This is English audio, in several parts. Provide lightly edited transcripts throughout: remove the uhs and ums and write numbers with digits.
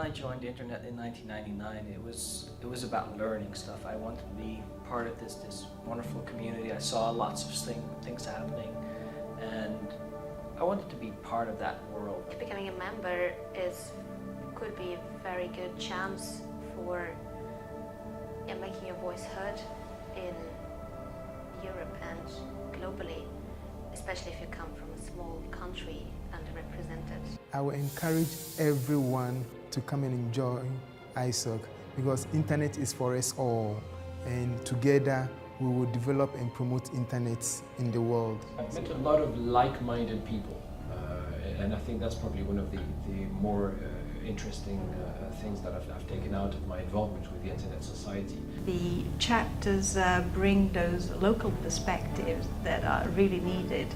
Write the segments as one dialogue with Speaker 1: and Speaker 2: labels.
Speaker 1: I joined the internet in 1999, it was about learning stuff. I wanted to be part of this wonderful community. I saw lots of things happening, and I wanted to be part of that world.
Speaker 2: Becoming a member could be a very good chance for making your voice heard in Europe and globally, especially if you come from a small country underrepresented.
Speaker 3: I will encourage everyone to come and enjoy ISOC because internet is for us all, and together we will develop and promote internet in the world.
Speaker 4: I've met a lot of like-minded people, and I think that's probably one of the more interesting things that I've taken out of my involvement with the Internet Society.
Speaker 5: The chapters bring those local perspectives that are really needed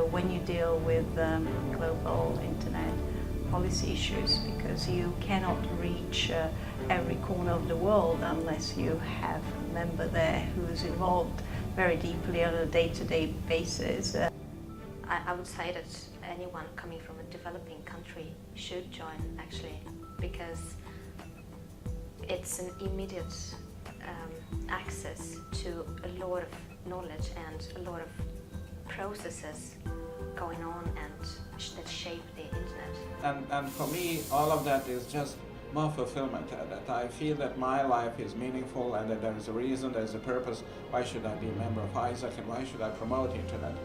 Speaker 5: when you deal with global internet policy issues, because you cannot reach every corner of the world unless you have a member there who is involved very deeply on a day-to-day basis.
Speaker 2: I would say that anyone coming from a developing country should join, actually, because it's an immediate access to a lot of knowledge and a lot of processes going on and that shape the internet.
Speaker 6: And for me, all of that is just more fulfillment, that I feel that my life is meaningful and that there is a reason, there is a purpose. Why should I be a member of ISAC, and why should I promote the internet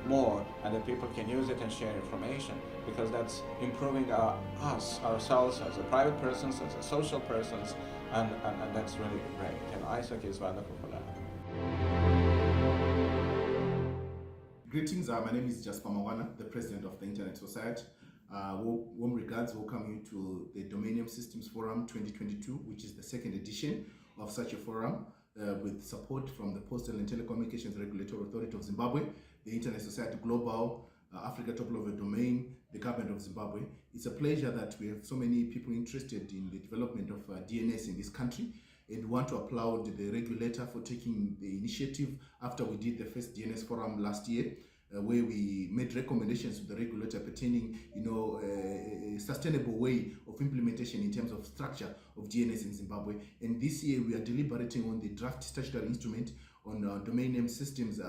Speaker 6: more, and that people can use it and share information, because that's improving ourselves as a private persons, as a social persons, and that's really great, and ISAC is wonderful for that.
Speaker 7: Greetings, my name is Jasper Mawana, the President of the Internet Society. Warm regards, welcome you to the Domain Name Systems Forum 2022, which is the second edition of such a forum, with support from the Postal and Telecommunications Regulatory Authority of Zimbabwe, the Internet Society Global, Africa Top Level Domain, the government of Zimbabwe. It's a pleasure that we have so many people interested in the development of DNS in this country, and want to applaud the regulator for taking the initiative after we did the first DNS forum last year, where we made recommendations to the regulator pertaining, a sustainable way of implementation in terms of structure of DNS in Zimbabwe. And this year we are deliberating on the draft statutory instrument on domain name systems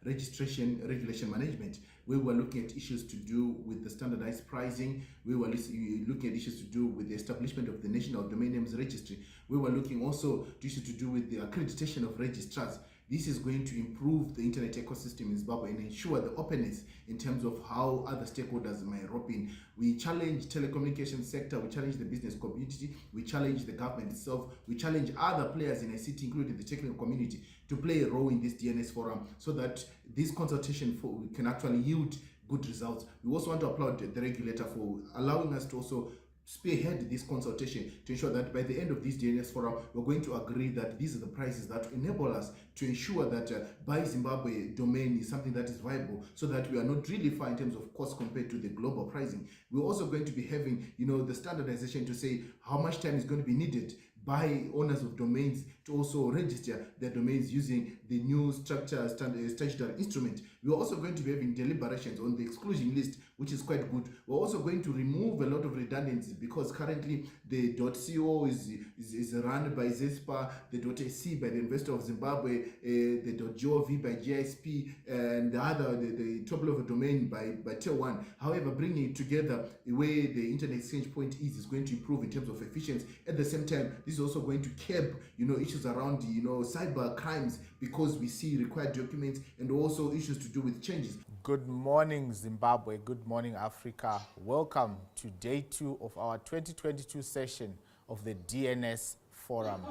Speaker 7: registration regulation management, where we're looking at issues to do with the standardized pricing, where we're looking at issues to do with the establishment of the National Domain Names Registry, where we're looking also to issues to do with the accreditation of registrars. This is going to improve the internet ecosystem in Zimbabwe and ensure the openness in terms of how other stakeholders might rope in. We challenge telecommunications sector, we challenge the business community, we challenge the government itself, we challenge other players in ICT, including the technical community, to play a role in this DNS forum so that this consultation can actually yield good results. We also want to applaud the regulator for allowing us to also spearhead this consultation to ensure that by the end of this DNS forum, we're going to agree that these are the prices that enable us to ensure that Buy Zimbabwe domain is something that is viable, so that we are not really far in terms of cost compared to the global pricing. We're also going to be having, the standardization to say how much time is going to be needed by owners of domains to also register their domains using the new statutory instrument. We're also going to be having deliberations on the exclusion list, which is quite good. We're also going to remove a lot of redundancies, because currently the .co is run by ZESPA, the .ac by the University of Zimbabwe, the .gov by GISP, and the top level domain by Tier 1. However, bringing it together the way the internet exchange point is going to improve in terms of efficiency. At the same time, this is also going to curb issues around cyber crimes, because we see required documents and also issues to do with changes.
Speaker 8: Good morning, Zimbabwe. Good morning, Africa. Welcome to day 2 of our 2022 session of the DNS Forum.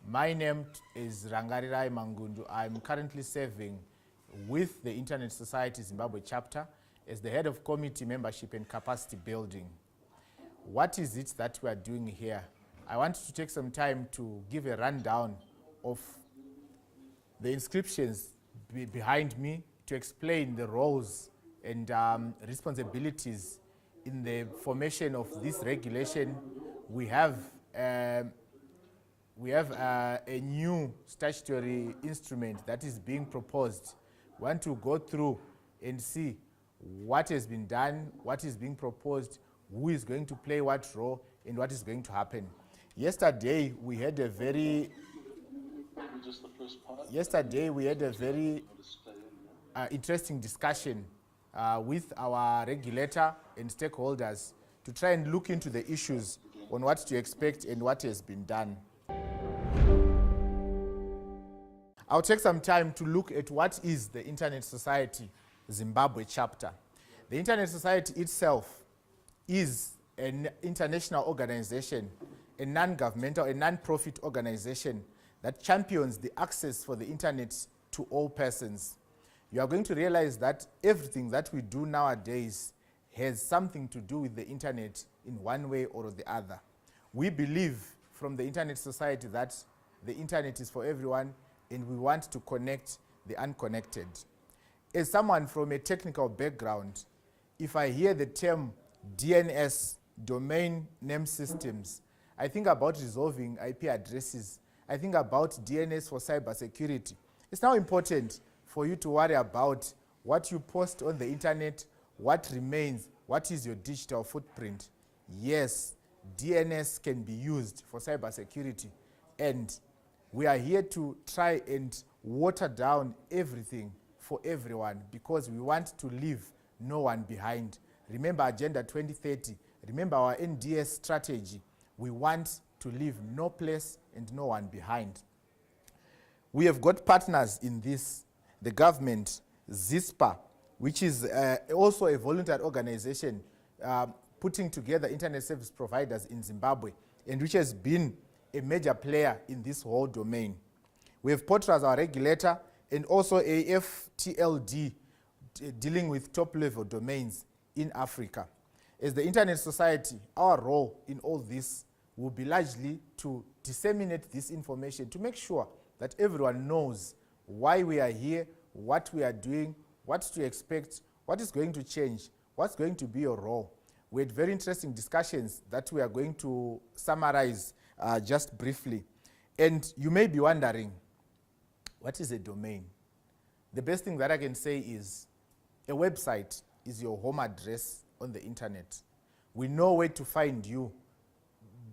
Speaker 8: My name is Rangarirai Mangundu. I'm currently serving with the Internet Society Zimbabwe chapter as the head of committee membership and capacity building. What is it that we are doing here? I want to take some time to give a rundown of the inscriptions behind me, to explain the roles and responsibilities in the formation of this regulation. We have a new statutory instrument that is being proposed. We want to go through and see what has been done, what is being proposed, who is going to play what role, and what is going to happen. Yesterday we had a very interesting discussion with our regulator and stakeholders to try and look into the issues on what to expect and what has been done. I'll take some time to look at what is the Internet Society Zimbabwe chapter. The Internet Society itself is an international organization, a non-governmental, a non-profit organization that champions the access for the internet to all persons. You are going to realize that everything that we do nowadays has something to do with the internet in one way or the other. We believe from the Internet Society that the internet is for everyone and we want to connect the unconnected. As someone from a technical background, if I hear the term DNS, domain name systems, I think about resolving IP addresses. I think about DNS for cybersecurity. It's now important for you to worry about what you post on the internet, what remains, what is your digital footprint. Yes, DNS can be used for cybersecurity, and we are here to try and water down everything for everyone because we want to leave no one behind. Remember Agenda 2030, remember our NDS strategy. We want to leave no place and no one behind. We have got partners in this, the government, ZISPA, which is also a voluntary organization putting together internet service providers in Zimbabwe, and which has been a major player in this whole domain. We have POTRA as our regulator, and also AFTLD dealing with top-level domains in Africa. As the Internet Society, our role in all this will be largely to disseminate this information to make sure that everyone knows why we are here, what we are doing, what to expect, what is going to change, what's going to be your role. We had very interesting discussions that we are going to summarize just briefly. And you may be wondering, what is a domain? The best thing that I can say is a website is your home address on the internet. We know where to find you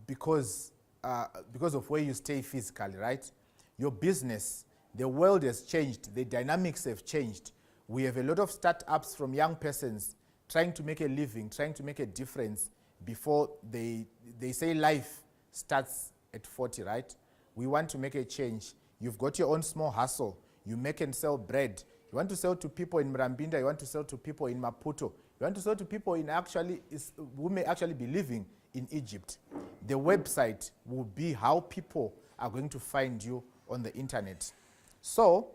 Speaker 8: because of where you stay physically, right? Your business, the world has changed, the dynamics have changed. We have a lot of startups from young persons trying to make a living, trying to make a difference before they say life starts at 40, right? We want to make a change. You've got your own small hustle. You make and sell bread. You want to sell to people in Mrambinda, you want to sell to people in Maputo. You want to sell to people who may actually be living in Egypt. The website will be how people are going to find you on the internet. So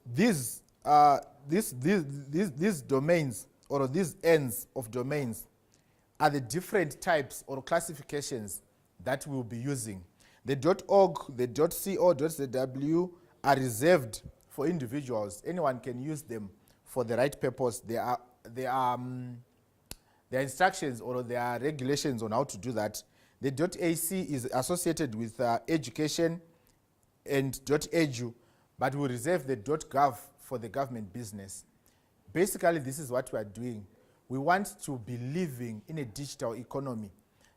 Speaker 8: these domains, or these ends of domains, are the different types or classifications that we'll be using. The .org, the .co, .zw are reserved for individuals. Anyone can use them for the right purpose. There are instructions or there are regulations on how to do that. The .ac is associated with education and .edu, but we reserve the .gov for the government business. Basically, this is what we are doing. We want to be living in a digital economy.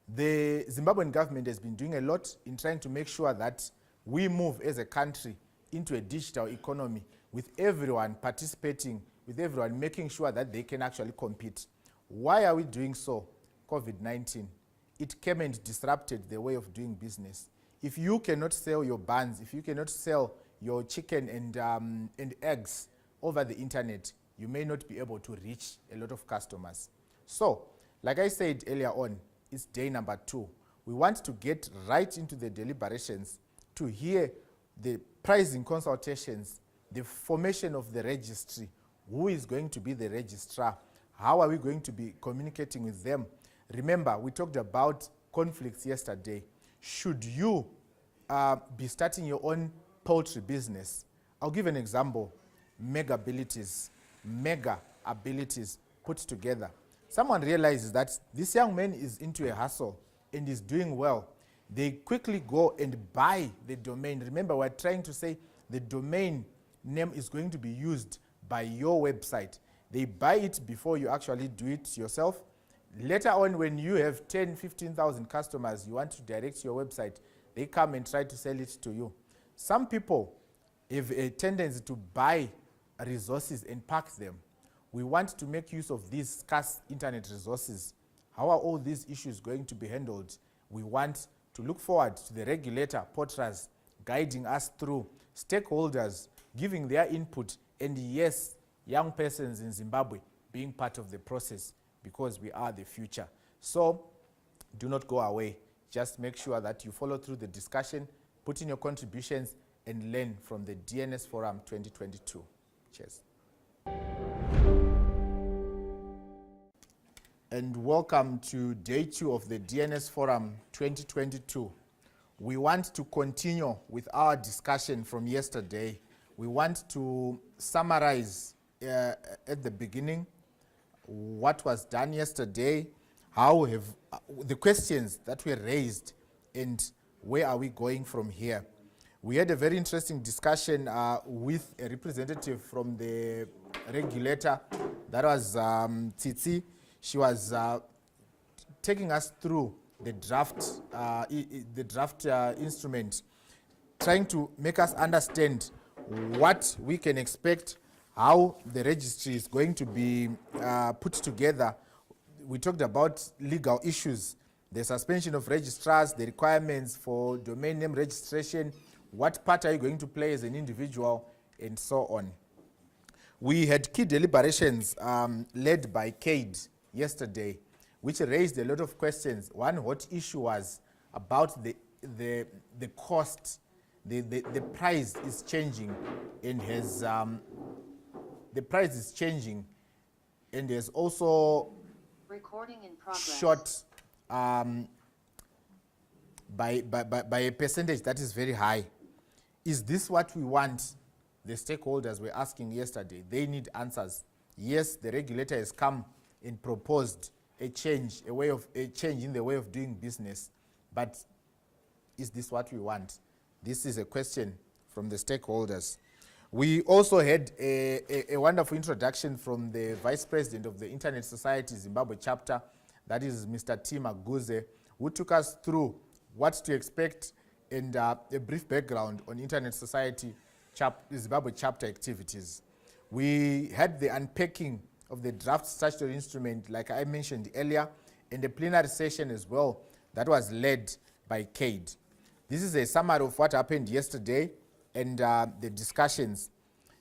Speaker 8: The Zimbabwean government has been doing a lot in trying to make sure that we move as a country into a digital economy with everyone participating, with everyone making sure that they can actually compete. Why are we doing so? COVID-19. It came and disrupted the way of doing business. If you cannot sell your buns, if you cannot sell your chicken and eggs over the internet, you may not be able to reach a lot of customers. So, like I said earlier on, it's day number 2. We want to get right into the deliberations to hear the pricing consultations, the formation of the registry, who is going to be the registrar, how are we going to be communicating with them. Remember, we talked about conflicts yesterday. Should you be starting your own poultry business? I'll give an example. Mega abilities put together. Someone realizes that this young man is into a hustle and is doing well. They quickly go and buy the domain. Remember, we're trying to say the domain name is going to be used by your website. They buy it before you actually do it yourself, Later on, when you have 10, 15,000 customers, you want to direct your website, they come and try to sell it to you. Some people have a tendency to buy resources and pack them. We want to make use of these scarce internet resources. How are all these issues going to be handled? We want to look forward to the regulator, porters, guiding us through, stakeholders giving their input, and yes, young persons in Zimbabwe being part of the process, because we are the future. So do not go away. Just make sure that you follow through the discussion, put in your contributions, and learn from the DNS Forum 2022. Cheers. And welcome to day 2 of the DNS Forum 2022. We want to continue with our discussion from yesterday. We want to summarize at the beginning what was done yesterday, how have the questions that were raised, and where are we going from here. We had a very interesting discussion with a representative from the regulator, that was Tsitsi. She was taking us through the draft instrument, trying to make us understand what we can expect, how the registry is going to be put together. We talked about legal issues, the suspension of registrars, the requirements for domain name registration, what part are you going to play as an individual, and so on. We had key deliberations led by Cade yesterday, which raised a lot of questions. One hot issue was about the cost. The price is changing, and has the price is changing, and there's also
Speaker 9: recording in progress.
Speaker 8: Short by a percentage that is very high. Is this what we want? The stakeholders were asking yesterday. They need answers. Yes, the regulator has come and proposed a change in the way of doing business, but is this what we want? This is a question from the stakeholders. We also had a wonderful introduction from the Vice President of the Internet Society Zimbabwe chapter, that is Mr. T. Maguze, who took us through what to expect and a brief background on Internet Society Zimbabwe chapter activities. We had the unpacking of the draft statutory instrument, like I mentioned earlier, and the plenary session as well, that was led by Cade. This is a summary of what happened yesterday and the discussions.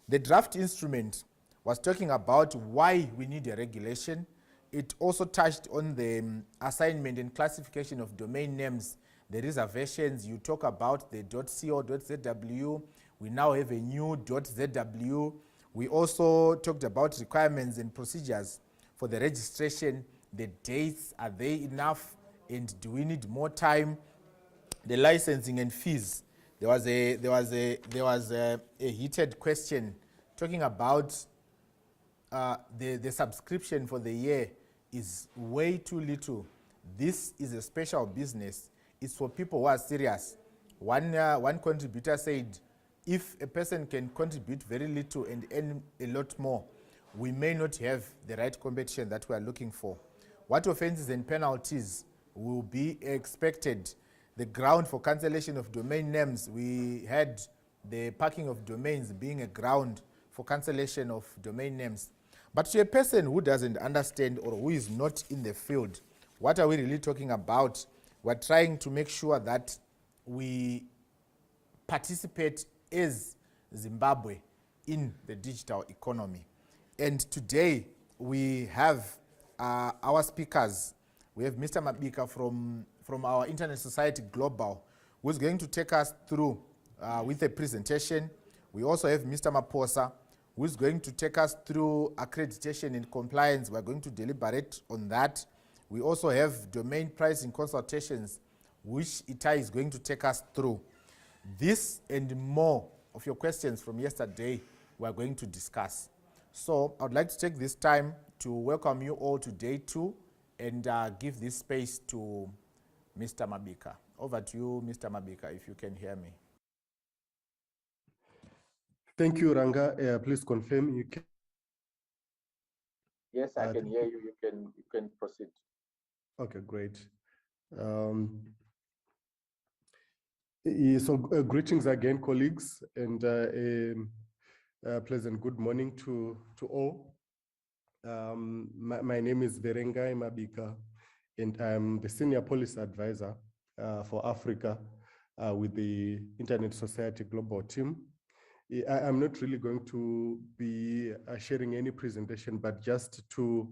Speaker 8: The draft instrument was talking about why we need a regulation. It also touched on the assignment and classification of domain names, the reservations. You talk about the .co.zw. We now have a new .zw. We also talked about requirements and procedures for the registration, the dates, are they enough, and do we need more time? The licensing and fees. There was a heated question talking about the subscription for the year is way too little. This is a special business. It's for people who are serious. One contributor said, if a person can contribute very little and earn a lot more, we may not have the right competition that we are looking for. What offenses and penalties will be expected? The ground for cancellation of domain names, we had the parking of domains being a ground for cancellation of domain names. But to a person who doesn't understand or who is not in the field, what are we really talking about? We're trying to make sure that we participate as Zimbabwe in the digital economy. And today we have our speakers. We have Mr. Mabika from our Internet Society Global, who's going to take us through with a presentation. We also have Mr. Maposa, who's going to take us through accreditation and compliance. We're going to deliberate on that. We also have domain pricing consultations, which Itai is going to take us through. This and more of your questions from yesterday we're going to discuss. So I would like to take this time to welcome you all to day 2 and give this space to Mr. Mabika. Over to you, Mr. Mabika, if you can hear me.
Speaker 10: Thank you, Ranga. Please confirm you can.
Speaker 8: Yes, I can hear you. You can proceed.
Speaker 10: Okay, great. Greetings again, colleagues, and pleasant good morning to all. My name is Verengai Mabika, and I'm the Senior Policy Advisor for Africa with the Internet Society Global Team. I'm not really going to be sharing any presentation, but just to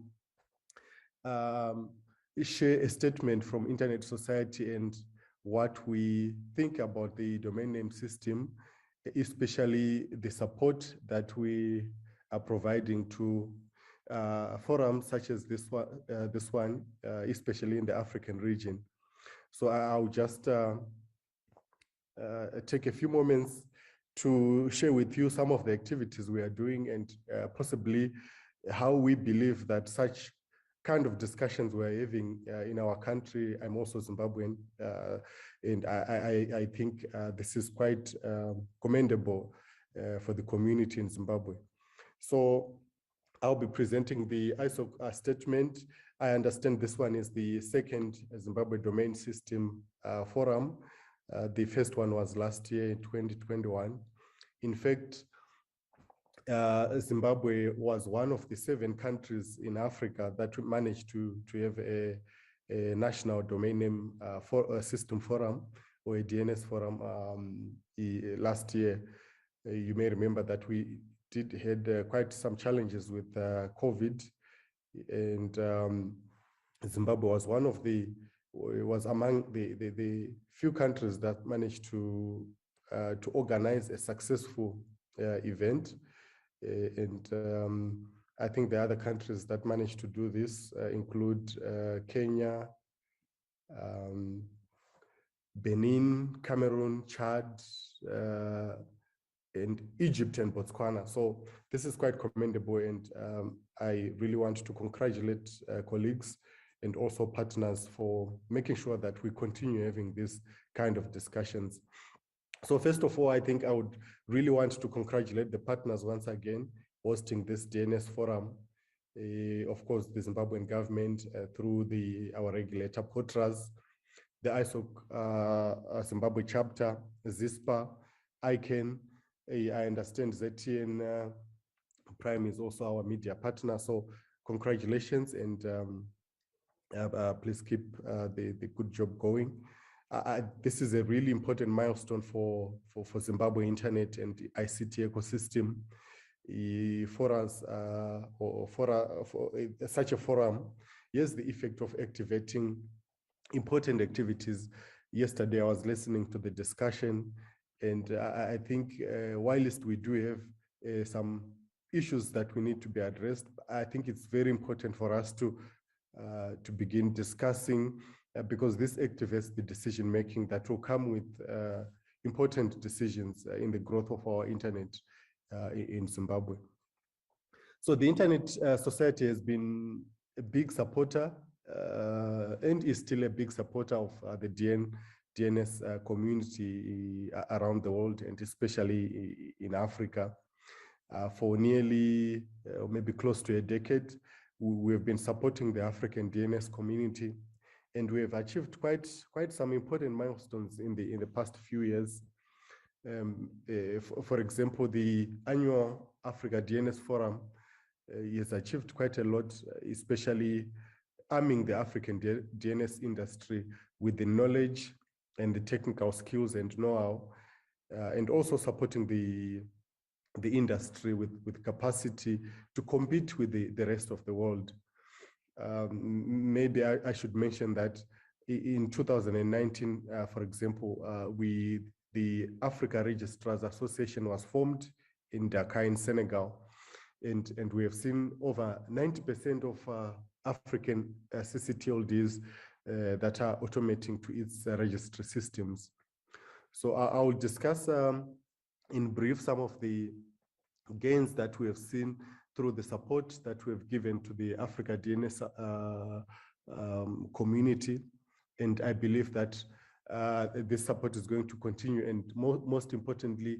Speaker 10: share a statement from Internet Society and what we think about the domain name system, especially the support that we are providing to forums such as this one, especially in the African region. So I'll just take a few moments to share with you some of the activities we are doing and possibly how we believe that such kind of discussions we're having in our country. I'm also Zimbabwean, and I think this is quite commendable for the community in Zimbabwe. So I'll be presenting the ISOC statement. I understand this one is the second Zimbabwe Domain System Forum. The first one was last year in 2021. In fact, Zimbabwe was one of the 7 countries in Africa that managed to have a national domain name system forum or a DNS forum last year. You may remember that we had quite some challenges with COVID, and Zimbabwe was was among the few countries that managed to organize a successful event. And I think the other countries that managed to do this include Kenya, Benin, Cameroon, Chad, and Egypt and Botswana. So this is quite commendable, and I really want to congratulate colleagues and also partners for making sure that we continue having this kind of discussions. So first of all, I think I would really want to congratulate the partners once again hosting this DNS forum. Of course, the Zimbabwean government through our regulator, POTRAS, the ISOC Zimbabwe chapter, ZISPA, ICANN. I understand ZTN Prime is also our media partner. So congratulations, and please keep the good job going. This is a really important milestone for Zimbabwe internet and the ICT ecosystem. For us, for such a forum, yes, the effect of activating important activities. Yesterday, I was listening to the discussion, and I think whilst we do have some issues that we need to be addressed, I think it's very important for us to begin discussing because this activates the decision making that will come with important decisions in the growth of our internet in Zimbabwe. So the Internet Society has been a big supporter and is still a big supporter of the DNS community around the world, and especially in Africa. For nearly maybe close to a decade, we have been supporting the African DNS community, and we have achieved quite some important milestones in the past few years. For example, the annual Africa DNS Forum has achieved quite a lot, especially arming the African DNS industry with the knowledge and the technical skills and know-how, and also supporting the industry with capacity to compete with the rest of the world. Maybe I should mention that in 2019, for example, the Africa Registrars Association was formed in Dakar in Senegal, and we have seen over 90% of African CCTLDs that are automating to its registry systems. So I will discuss in brief some of the gains that we have seen through the support that we have given to the Africa DNS community. And I believe that this support is going to continue. And most importantly,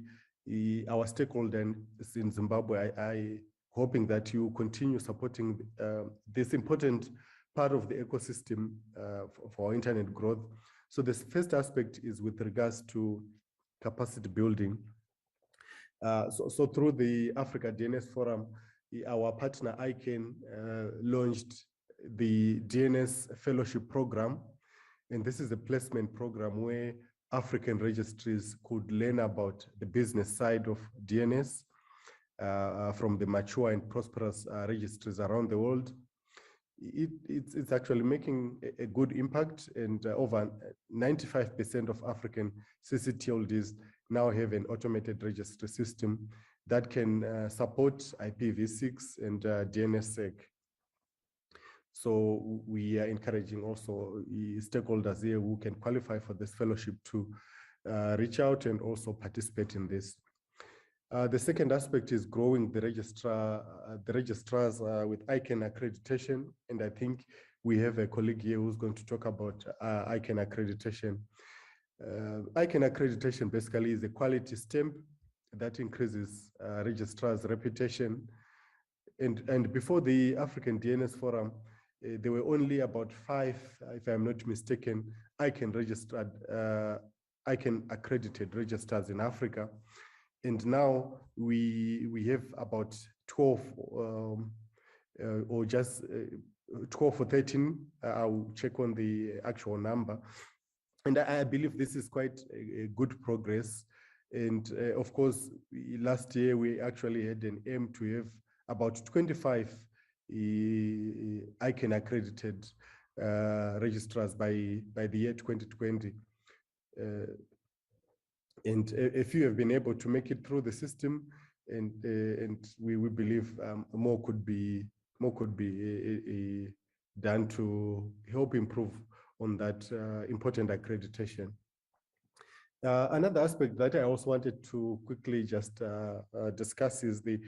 Speaker 10: our stakeholders in Zimbabwe, I hoping that you continue supporting this important part of the ecosystem for internet growth. So this first aspect is with regards to capacity building. So through the Africa DNS Forum, our partner ICANN launched the DNS Fellowship Program. And this is a placement program where African registries could learn about the business side of DNS from the mature and prosperous registries around the world. It's actually making a good impact, and over 95% of African CCTLDs now have an automated registry system that can support IPv6 and DNSSEC. So we are encouraging also stakeholders here who can qualify for this fellowship to reach out and also participate in this. The second aspect is growing the registrars with ICANN accreditation. And I think we have a colleague here who's going to talk about ICANN accreditation. ICANN accreditation basically is a quality stamp that increases registrars' reputation. And before the African DNS Forum, there were only about 5, if I'm not mistaken, ICANN accredited registrars in Africa. And now we have about 12 or just 12 or 13. I'll check on the actual number. And I believe this is quite a good progress. And of course, last year we actually had an aim to have about 25 ICANN accredited registrars by the year 2020. And a few have been able to make it through the system, and we believe more could be done to help improve on that important accreditation. Another aspect that I also wanted to quickly just discuss is the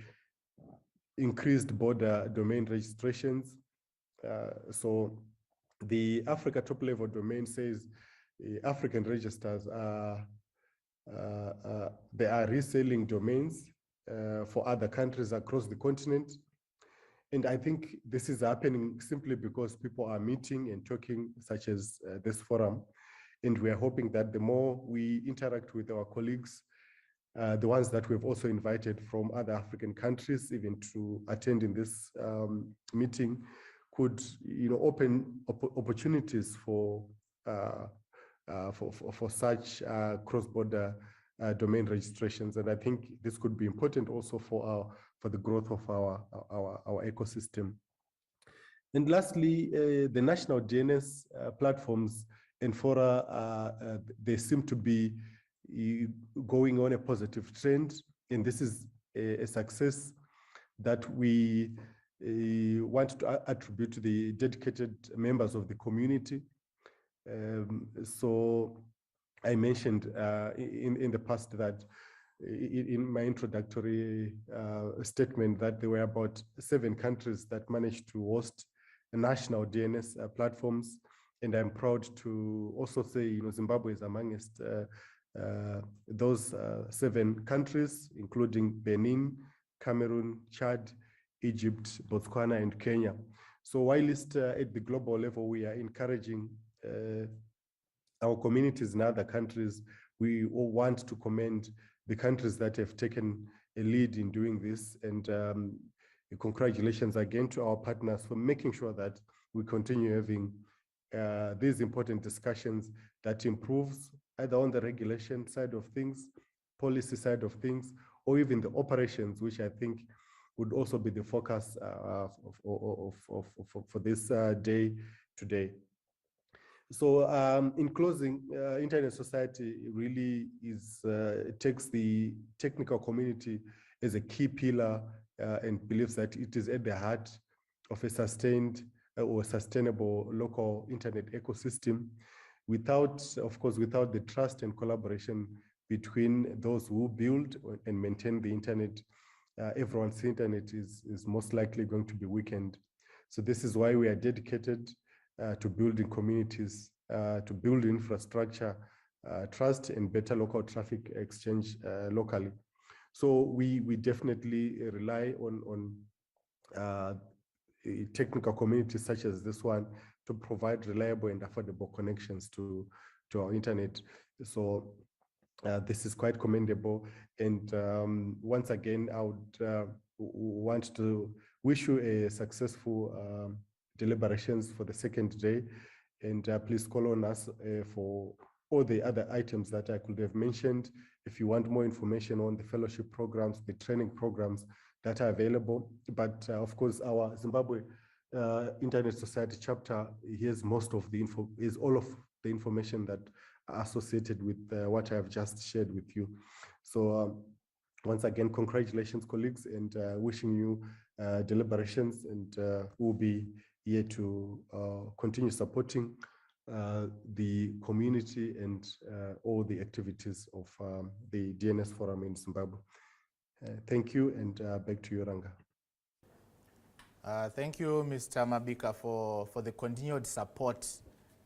Speaker 10: increased border domain registrations. So the Africa top level domain says African registers are they are reselling domains for other countries across the continent. And I think this is happening simply because people are meeting and talking, such as this forum. And we are hoping that the more we interact with our colleagues, the ones that we've also invited from other African countries, even to attend in this meeting, could open opportunities for such cross-border domain registrations. And I think this could be important also for the growth of our ecosystem. And lastly, the national DNS platforms and fora, they seem to be going on a positive trend. And this is a success that we want to attribute to the dedicated members of the community. So I mentioned in the past that in my introductory statement that there were about 7 countries that managed to host national DNS platforms. And I'm proud to also say, Zimbabwe is amongst those 7 countries, including Benin, Cameroon, Chad, Egypt, Botswana, and Kenya. So whilst at the global level, we are encouraging our communities in other countries, we all want to commend the countries that have taken a lead in doing this. And congratulations again to our partners for making sure that we continue having these important discussions that improves either on the regulation side of things, policy side of things, or even the operations, which I think would also be the focus for this day today. So in closing, Internet Society really takes the technical community as a key pillar and believes that it is at the heart of a sustained or sustainable local internet ecosystem. Of course, without the trust and collaboration between those who build and maintain the internet, everyone's internet is most likely going to be weakened. So this is why we are dedicated to building communities, to build infrastructure, trust, and better local traffic exchange locally. So we definitely rely on technical communities such as this one to provide reliable and affordable connections to our internet. So this is quite commendable. And once again, I would want to wish you a successful deliberations for the second day. And please call on us for all the other items that I could have mentioned. If you want more information on the fellowship programs, the training programs that are available. But of course, our Zimbabwe Internet Society chapter here's most of the info, is all of the information that are associated with what I have just shared with you. So once again, congratulations, colleagues, and wishing you deliberations, and we'll be here to continue supporting the community and all the activities of the DNS Forum in Zimbabwe. Thank you, and back to you, Ranga.
Speaker 8: Thank you, Mr. Mabika, for the continued support.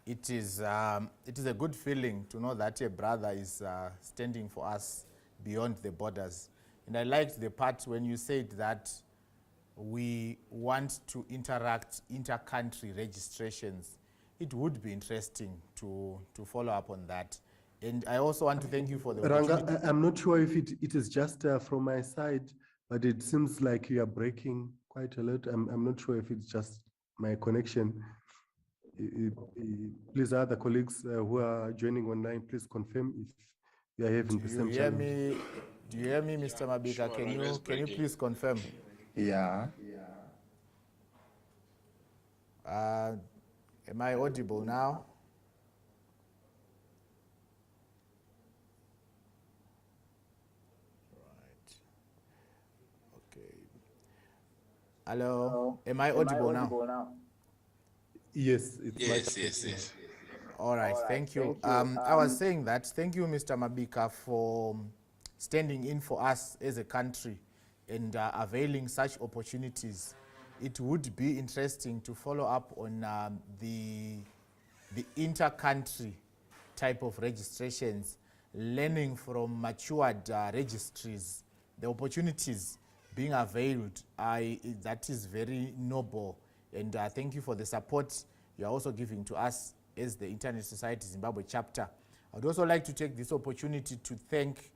Speaker 8: It is a good feeling to know that a brother is standing for us beyond the borders. And I liked the part when you said that we want to interact inter-country registrations. It would be interesting to follow up on that. And I also want to thank you for the
Speaker 10: Ranga, I'm not sure if it is just from my side, but it seems like you are breaking quite a lot. I'm not sure if it's just my connection. Please, other colleagues who are joining online, please confirm if you are having the same challenge.
Speaker 8: Do you hear me, Mr. Mabika? Sure, can you please confirm?
Speaker 10: Yeah.
Speaker 8: Am I audible now? Right. Okay. Hello. Am I audible now?
Speaker 10: Yes.
Speaker 11: Yes.
Speaker 8: All right, thank you. I was saying that, thank you, Mr. Mabika, for standing in for us as a country and availing such opportunities. It would be interesting to follow up on the inter-country type of registrations, learning from matured registries, the opportunities being availed. That is very noble, and thank you for the support you are also giving to us as the Internet Society Zimbabwe chapter. I would also like to take this opportunity to thank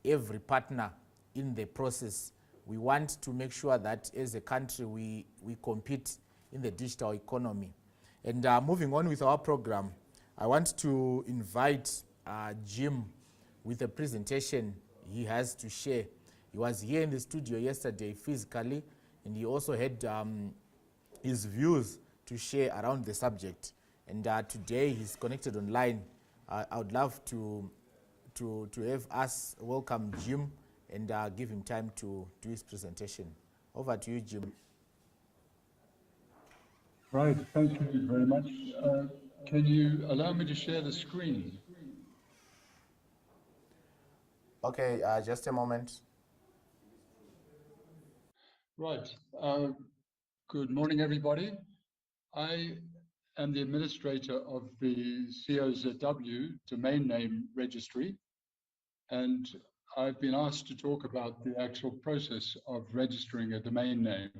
Speaker 8: every partner in the process. We want to make sure that as a country we compete in the digital economy. And moving on with our program, I want to invite Jim with a presentation he has to share. He was here in the studio yesterday physically, and he also had his views to share around the subject. And today he's connected online. I would love to have us welcome Jim and give him time to do his presentation. Over to you, Jim.
Speaker 12: Right, thank you very much. Can you allow me to share the screen?
Speaker 8: Okay, just a moment.
Speaker 12: Right, good morning, everybody. I am the administrator of the COZW domain name registry, and I've been asked to talk about the actual process of registering a domain name.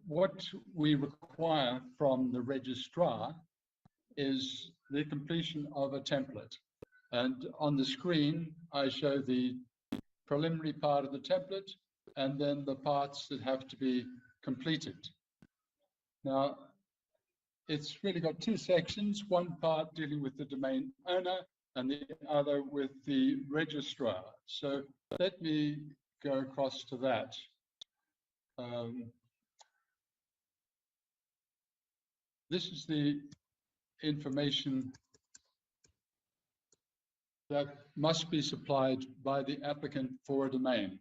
Speaker 12: What we require from the registrar is the completion of a template. And on the screen, I show the preliminary part of the template and then the parts that have to be completed. Now, it's really got two sections, one part dealing with the domain owner and the other with the registrar. So let me go across to that. This is the information that must be supplied by the applicant for a domain.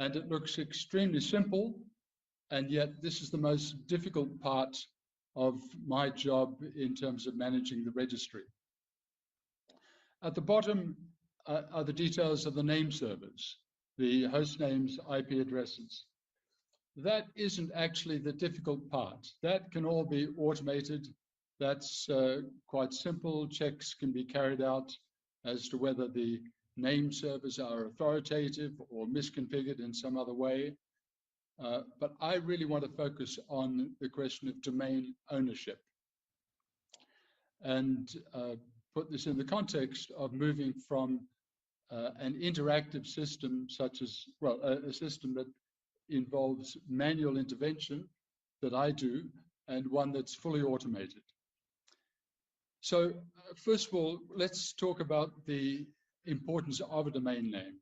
Speaker 12: And it looks extremely simple, and yet this is the most difficult part of my job in terms of managing the registry. At the bottom are the details of the name servers, the host names, IP addresses. That isn't actually the difficult part. That can all be automated. That's quite simple. Checks can be carried out as to whether the name servers are authoritative or misconfigured in some other way. but I really want to focus on the question of domain ownership and put this in the context of moving from an interactive system such as, well, a system that involves manual intervention that I do, and one that's fully automated. So first of all, let's talk about the importance of a domain name.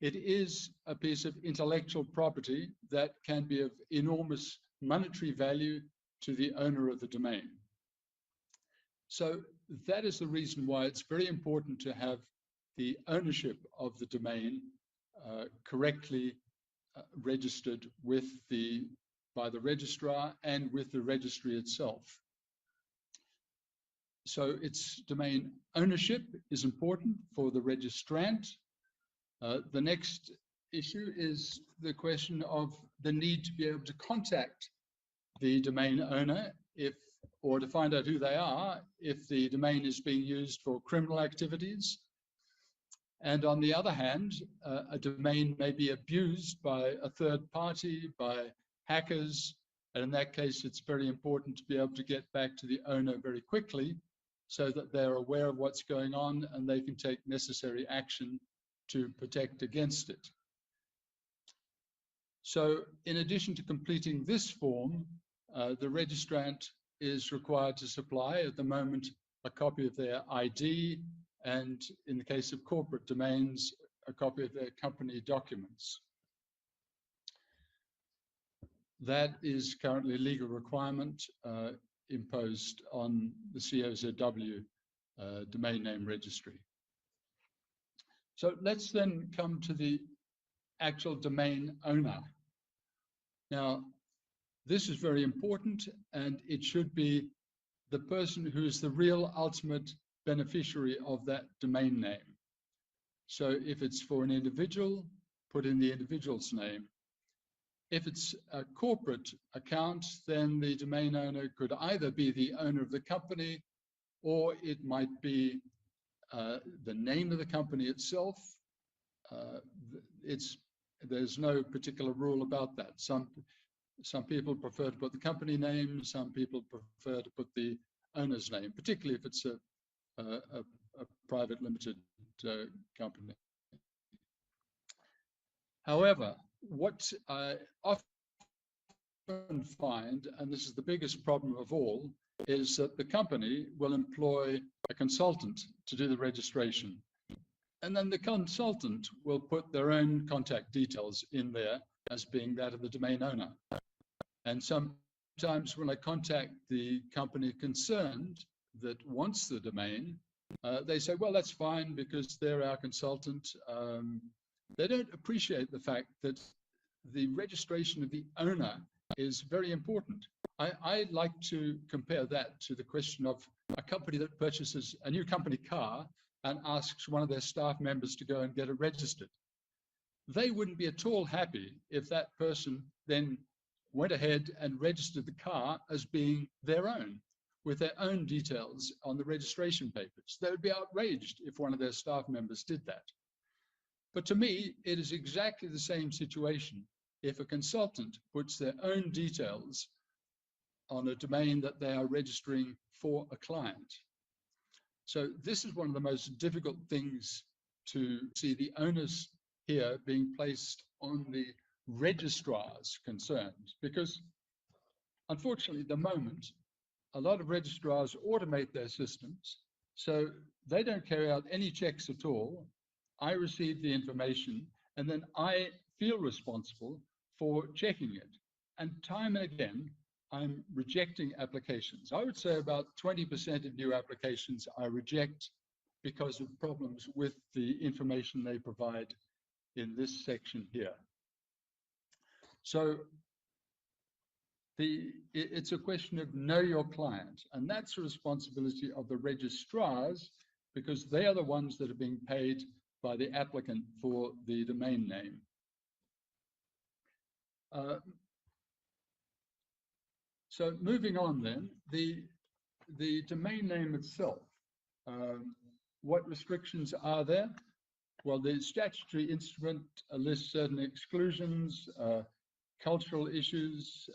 Speaker 12: It is a piece of intellectual property that can be of enormous monetary value to the owner of the domain. So that is the reason why it's very important to have the ownership of the domain correctly registered with by the registrar and with the registry itself. So its domain ownership is important for the registrant. The next issue is the question of the need to be able to contact the domain owner or to find out who they are if the domain is being used for criminal activities. And on the other hand, a domain may be abused by a third party, by hackers. And in that case, it's very important to be able to get back to the owner very quickly so that they're aware of what's going on and they can take necessary action to protect against it. So in addition to completing this form, the registrant is required to supply at the moment a copy of their ID, and in the case of corporate domains, a copy of their company documents. That is currently a legal requirement imposed on the COZW domain name registry. So let's then come to the actual domain owner. Now, this is very important, and it should be the person who is the real ultimate beneficiary of that domain name. So if it's for an individual, put in the individual's name. If it's a corporate account, then the domain owner could either be the owner of the company, or it might be the name of the company itself. There's no particular rule about that. Some people prefer to put the company name, some people prefer to put the owner's name, particularly if it's a private limited company. However, what I often find, and this is the biggest problem of all, is that the company will employ a consultant to do the registration. And then the consultant will put their own contact details in there as being that of the domain owner. And sometimes when I contact the company concerned that wants the domain, they say, well, that's fine because they're our consultant. They don't appreciate the fact that the registration of the owner is very important. I like to compare that to the question of a company that purchases a new company car and asks one of their staff members to go and get it registered. They wouldn't be at all happy if that person then went ahead and registered the car as being their own, with their own details on the registration papers. They would be outraged if one of their staff members did that. But to me, it is exactly the same situation if a consultant puts their own details on a domain that they are registering for a client. So this is one of the most difficult things to see, the onus here being placed on the registrars concerned, because unfortunately at the moment, a lot of registrars automate their systems, so they don't carry out any checks at all. I receive the information and then I feel responsible for checking it. And time and again, I'm rejecting applications. I would say about 20% of new applications I reject because of problems with the information they provide in this section here. So it's a question of know your client, and that's the responsibility of the registrars, because they are the ones that are being paid by the applicant for the domain name. So moving on then, the domain name itself, what restrictions are there? Well, the statutory instrument lists certain exclusions, cultural issues,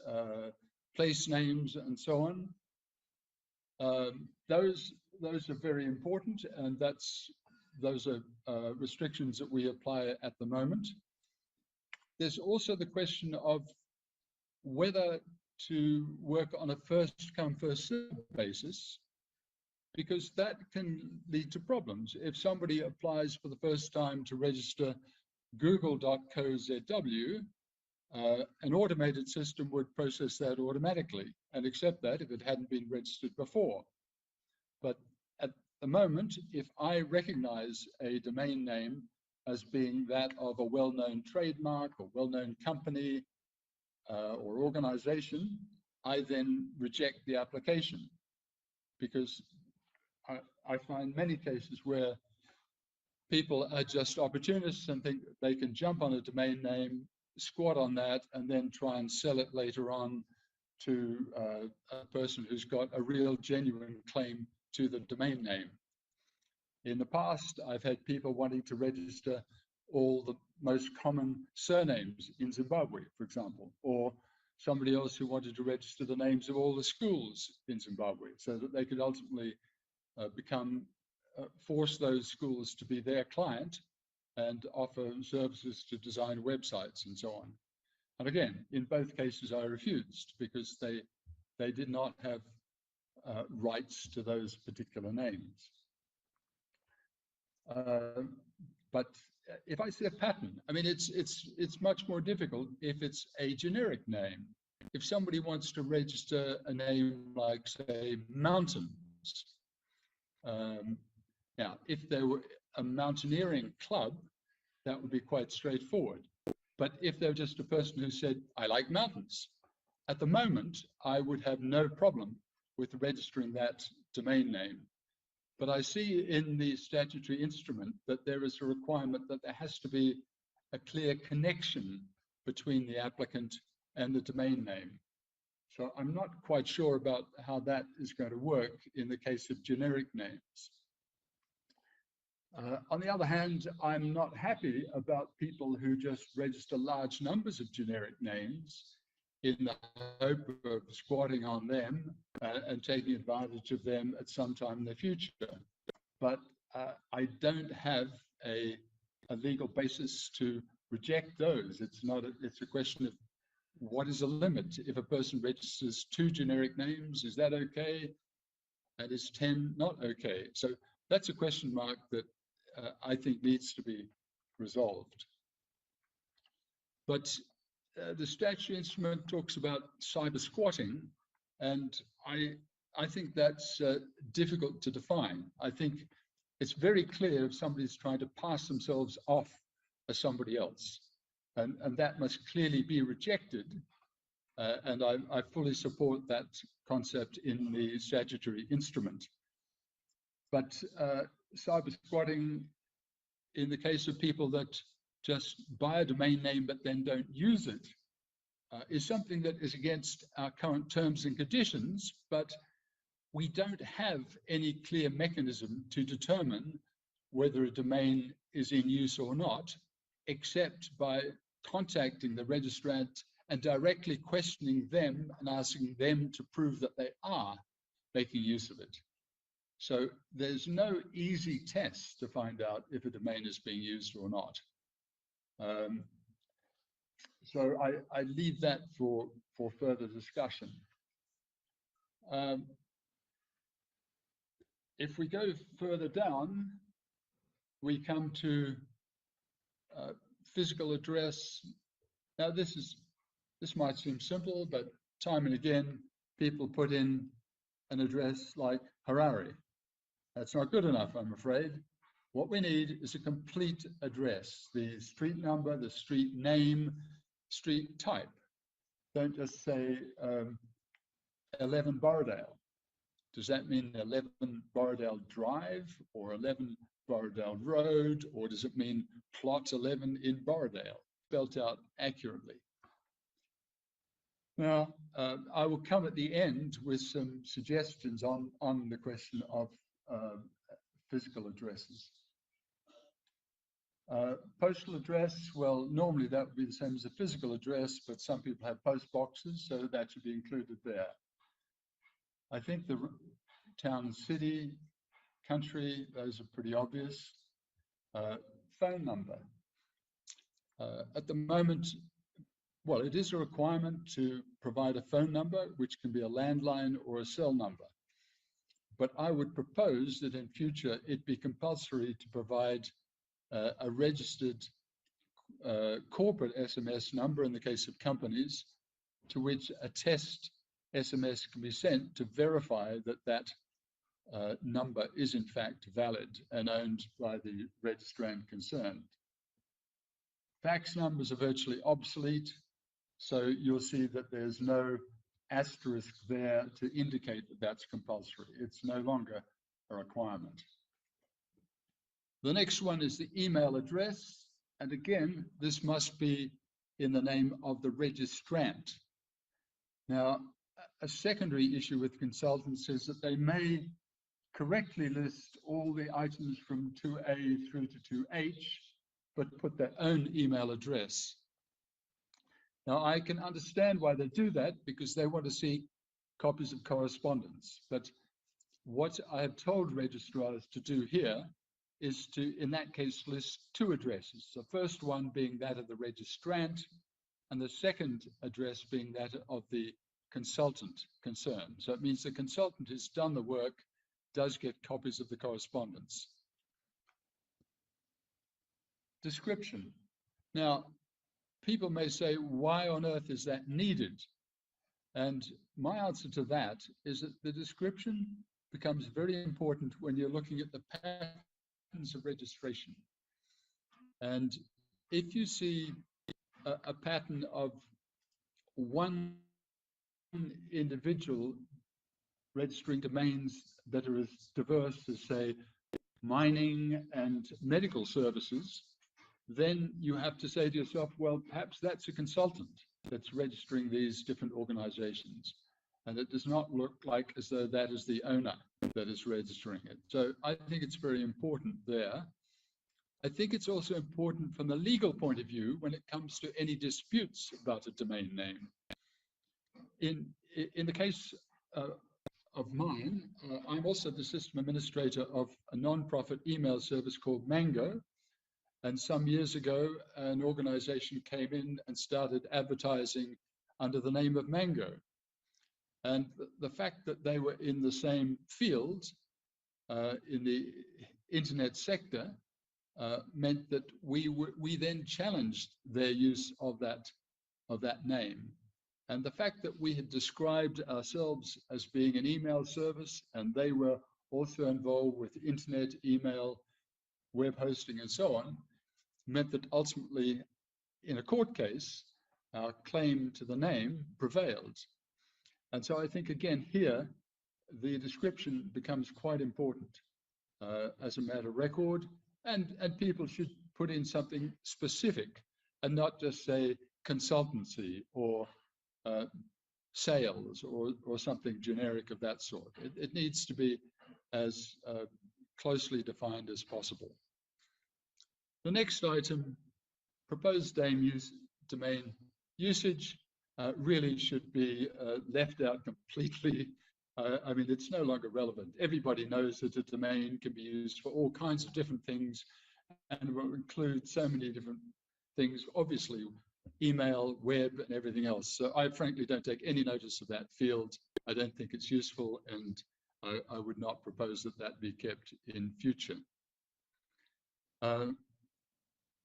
Speaker 12: place names, and so on. Those are very important, and those are restrictions that we apply at the moment. There's also the question of whether to work on a first-come, first-served basis, because that can lead to problems. If somebody applies for the first time to register google.co.zw, an automated system would process that automatically and accept that if it hadn't been registered before. But at the moment, if I recognize a domain name as being that of a well-known trademark or well-known company or organization, I then reject the application, because I find many cases where people are just opportunists and think they can jump on a domain name, squat on that, and then try and sell it later on to a person who's got a real genuine claim to the domain name. In the past, I've had people wanting to register all the most common surnames in Zimbabwe, for example, or somebody else who wanted to register the names of all the schools in Zimbabwe so that they could ultimately force those schools to be their client and offer services to design websites and so on. And again, in both cases, I refused because they did not have rights to those particular names. But if I see a pattern, I mean, it's much more difficult if it's a generic name. If somebody wants to register a name like, say, Mountains, now, if there were a mountaineering club, that would be quite straightforward. But if they're just a person who said, I like mountains, at the moment, I would have no problem with registering that domain name. But I see in the statutory instrument that there is a requirement that there has to be a clear connection between the applicant and the domain name. So I'm not quite sure about how that is going to work in the case of generic names. On the other hand, I'm not happy about people who just register large numbers of generic names in the hope of squatting on them and taking advantage of them at some time in the future. But I don't have a legal basis to reject those. It's a question of what is the limit? If a person registers 2 generic names, is that okay? And is 10 not okay? So that's a question mark that I think needs to be resolved. But the statutory instrument talks about cyber squatting, and I think that's difficult to define. I think it's very clear if somebody's trying to pass themselves off as somebody else, and that must clearly be rejected. And I fully support that concept in the statutory instrument. But cyber squatting, in the case of people that just buy a domain name but then don't use it, is something that is against our current terms and conditions, but we don't have any clear mechanism to determine whether a domain is in use or not, except by contacting the registrant and directly questioning them and asking them to prove that they are making use of it. So there's no easy test to find out if a domain is being used or not. So I leave that for further discussion. If we go further down, we come to physical address. Now this might seem simple, but time and again, people put in an address like Harare. That's not good enough, I'm afraid. What we need is a complete address, the street number, the street name, street type. Don't just say 11 Borrowdale. Does that mean 11 Borrowdale Drive or 11 Borrowdale Road, or does it mean plot 11 in Borrowdale, spelled out accurately? Now, I will come at the end with some suggestions on the question of physical addresses. Postal address, well, normally that would be the same as a physical address, but some people have post boxes, so that should be included there. I think the town and city, country, those are pretty obvious. Phone number. At the moment, well, it is a requirement to provide a phone number, which can be a landline or a cell number. But I would propose that in future it be compulsory to provide a registered corporate SMS number in the case of companies, to which a test SMS can be sent to verify that that number is in fact valid and owned by the registrant concerned. Fax numbers are virtually obsolete, so you'll see that there's no asterisk there to indicate that that's compulsory. It's no longer a requirement. The next one is the email address. And again, this must be in the name of the registrant. Now, a secondary issue with consultants is that they may correctly list all the items from 2A through to 2H, but put their own email address. Now, I can understand why they do that, because they want to see copies of correspondence. But what I have told registrars to do here is to, in that case, list two addresses. The first one being that of the registrant, and the second address being that of the consultant concerned. So it means the consultant who's done the work does get copies of the correspondence. Description. Now, people may say, why on earth is that needed? And my answer to that is that the description becomes very important when you're looking at the patterns of registration. And if you see a pattern of one individual registering domains that are as diverse as, say, mining and medical services, then you have to say to yourself, well, perhaps that's a consultant that's registering these different organizations. And it does not look like as though that is the owner that is registering it. So I think it's very important there. I think it's also important from the legal point of view when it comes to any disputes about a domain name. In the case of mine, I'm also the system administrator of a non-profit email service called Mango. And some years ago, an organization came in and started advertising under the name of Mango. And the fact that they were in the same field, in the internet sector, meant that we then challenged their use of that name. And the fact that we had described ourselves as being an email service, and they were also involved with internet, email, web hosting, and so on, meant that ultimately, in a court case, our claim to the name prevailed. And so I think, again, here, the description becomes quite important as a matter of record, and people should put in something specific and not just say consultancy or sales or something generic of that sort. It needs to be as closely defined as possible. The next item, proposed domain usage, really should be left out completely. I mean, it's no longer relevant. Everybody knows that a domain can be used for all kinds of different things and will include so many different things, obviously, email, web, and everything else. So I frankly don't take any notice of that field. I don't think it's useful, and I would not propose that that be kept in future.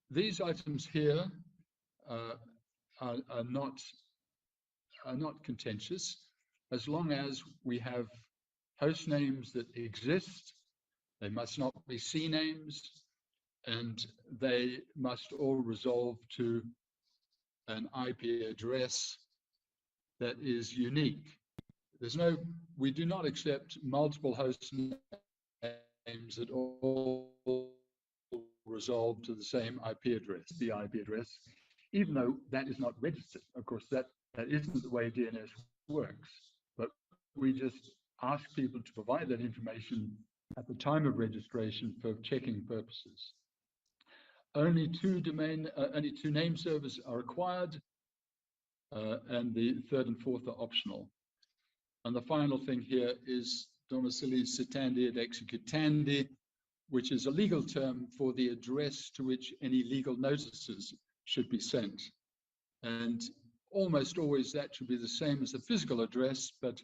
Speaker 12: These items here are not contentious, as long as we have host names that exist. They must not be C names, and they must all resolve to an IP address that is unique. We do not accept multiple host names that all resolve to the same IP address, the IP address, even though that is not registered. Of course, that isn't the way DNS works, but we just ask people to provide that information at the time of registration for checking purposes. only two name servers are required, and the third and fourth are optional. And the final thing here is domicili sitandi et executandi, which is a legal term for the address to which any legal notices should be sent. And almost always that should be the same as the physical address, but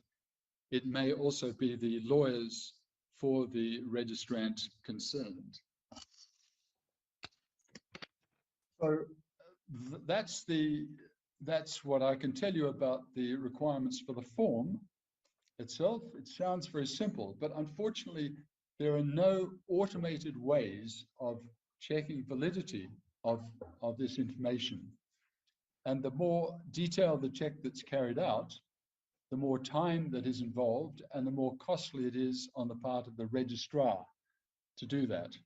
Speaker 12: it may also be the lawyers for the registrant concerned. So that's what I can tell you about the requirements for the form itself. It sounds very simple, but unfortunately, there are no automated ways of checking validity of this information. And the more detailed the check that's carried out, the more time that is involved and the more costly it is on the part of the registrar to do that.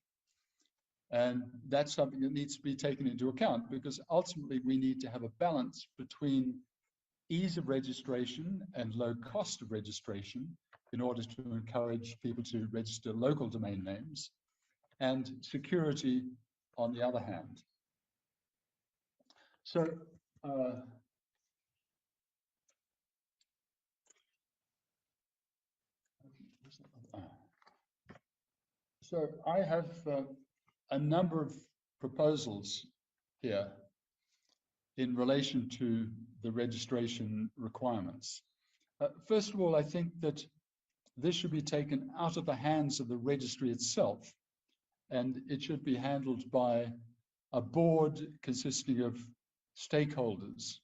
Speaker 12: And that's something that needs to be taken into account, because ultimately we need to have a balance between ease of registration and low cost of registration in order to encourage people to register local domain names, and security on the other hand. So I have a number of proposals here in relation to the registration requirements. First of all, I think that this should be taken out of the hands of the registry itself, and it should be handled by a board consisting of stakeholders.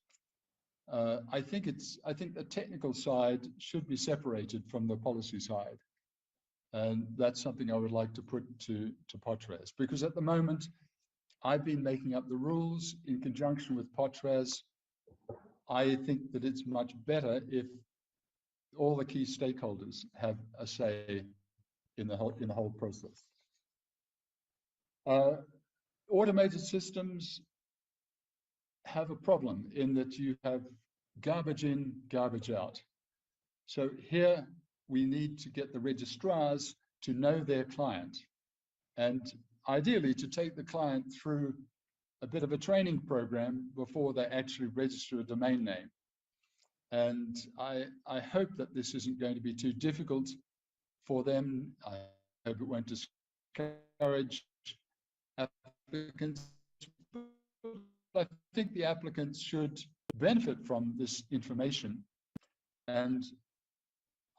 Speaker 12: I think the technical side should be separated from the policy side. And that's something I would like to put to Potres, because at the moment, I've been making up the rules in conjunction with Potres. I think that it's much better if all the key stakeholders have a say in the whole process. Automated systems have a problem in that you have garbage in, garbage out. So here we need to get the registrars to know their client, and ideally to take the client through a bit of a training program before they actually register a domain name. And I hope that this isn't going to be too difficult for them. I hope it won't discourage applicants. I think the applicants should benefit from this information, and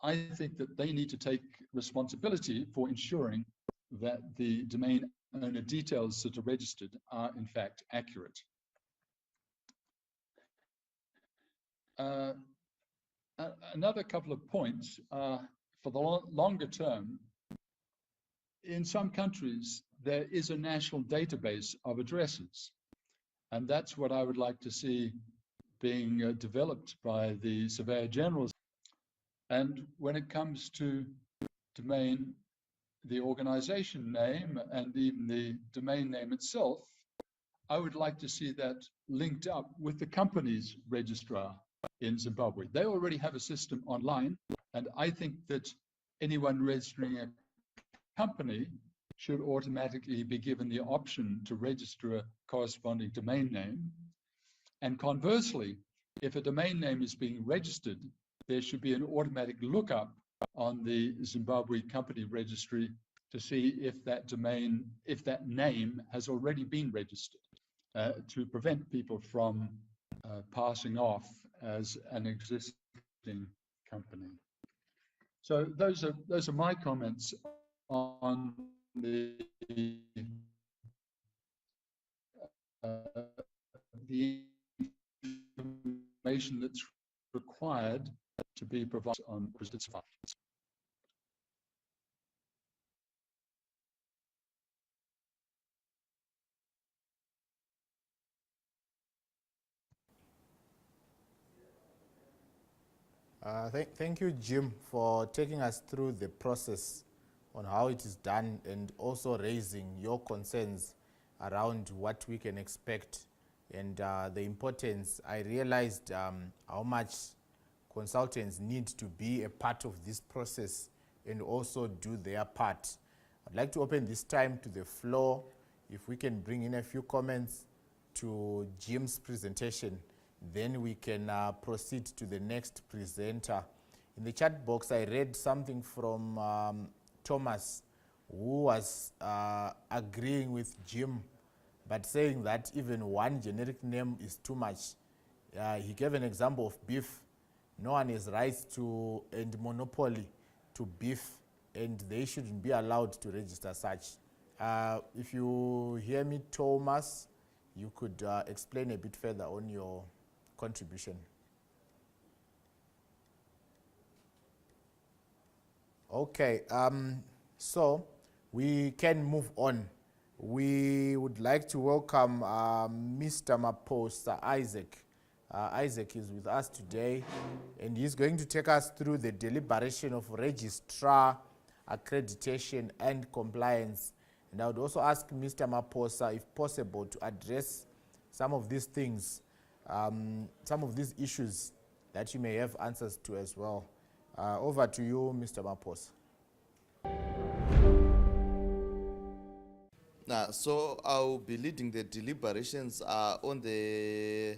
Speaker 12: I think that they need to take responsibility for ensuring that the domain owner details that are registered are in fact accurate. Another couple of points for the longer term. In some countries, there is a national database of addresses, and that's what I would like to see being developed by the Surveyor General. And when it comes to domain, the organization name and even the domain name itself, I would like to see that linked up with the company's registrar in Zimbabwe. They already have a system online, and I think that anyone registering a company should automatically be given the option to register a corresponding domain name. And conversely, if a domain name is being registered, there should be an automatic lookup on the Zimbabwe company registry to see if that name has already been registered, to prevent people from passing off as an existing company. So those are my comments on the information that's required to be provided on registered files.
Speaker 8: Thank you, Jim, for taking us through the process on how it is done, and also raising your concerns around what we can expect and the importance. I realized how much consultants need to be a part of this process and also do their part. I'd like to open this time to the floor. if we can bring in a few comments to Jim's presentation, then we can proceed to the next presenter. In the chat box, I read something from Thomas, who was agreeing with Jim, but saying that even one generic name is too much. He gave an example of beef. No one has rights to and monopoly to beef, and they shouldn't be allowed to register such. If you hear me, Thomas, you could explain a bit further on your contribution. Okay, so we can move on. We would like to welcome Mr. Maposa Isaac. Isaac is with us today, and he's going to take us through the deliberation of registrar, accreditation, and compliance. And I would also ask Mr. Maposa, if possible, to address some of these things, some of these issues that you may have answers to as well. Over to you, Mr. Maposa.
Speaker 11: So I'll be leading the deliberations on the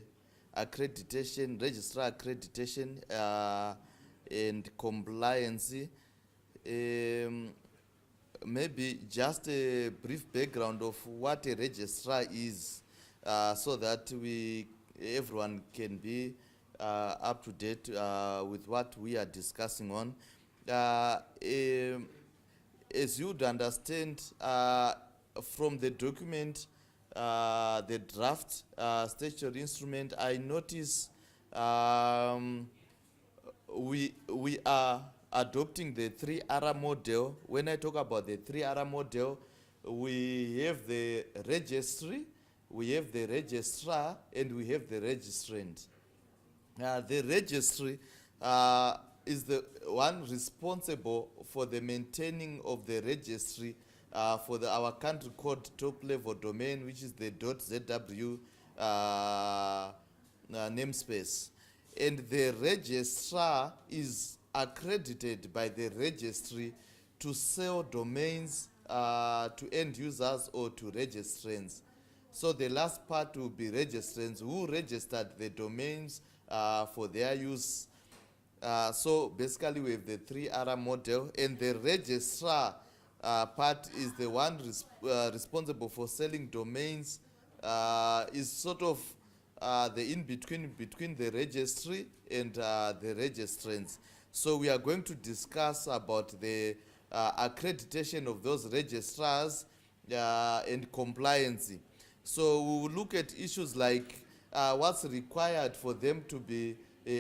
Speaker 11: accreditation, registrar accreditation and compliance. Maybe just a brief background of what a registrar is, so that everyone can be up to date with what we are discussing on. As you'd understand from the document, the draft statutory instrument, I notice we are adopting the 3R model. When I talk about the 3R model, we have the registry, we have the registrar, and we have the registrant. The registry is the one responsible for the maintaining of the registry for our country code top level domain, which is the .zw namespace. And the registrar is accredited by the registry to sell domains to end users or to registrants. So the last part will be registrants who registered the domains for their use. So basically we have the 3R model, and the registrar part is the one responsible for selling domains, is sort of the in-between between the registry and the registrants. So we are going to discuss about the accreditation of those registrars and compliance. So we will look at issues like what's required for them to be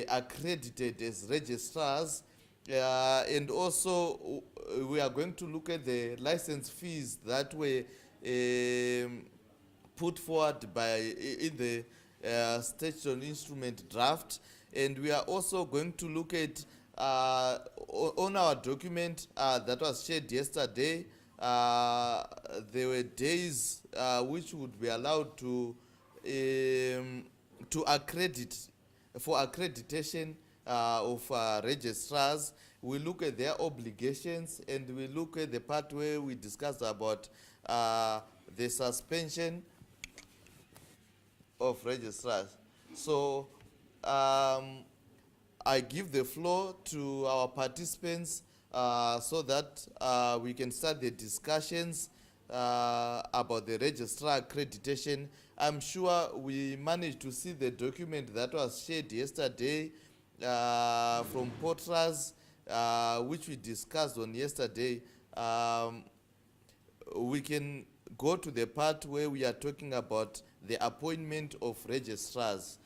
Speaker 11: accredited as registrars, and also we are going to look at the license fees that were put forward in the statutory instrument draft, and we are also going to look at on our document that was shared yesterday. There were days which would be allowed to accredit for accreditation of registrars. We look at their obligations, and we look at the part where we discussed about the suspension of registrars. So I give the floor to our participants so that we can start the discussions about the registrar accreditation. I'm sure we managed to see the document that was shared yesterday from Potras, which we discussed on yesterday. We can go to the part where we are talking about the appointment of registrars.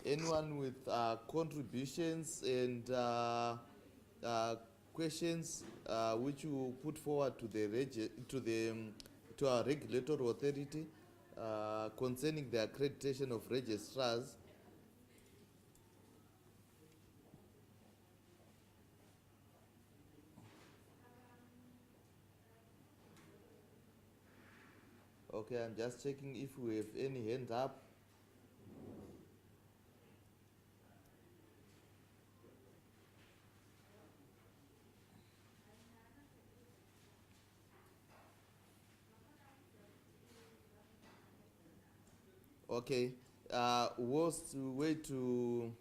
Speaker 11: Anyone with contributions and questions which you put forward to our regulatory authority concerning the accreditation of registrars? Okay, I'm just checking if we have any hand up. Okay. Was way to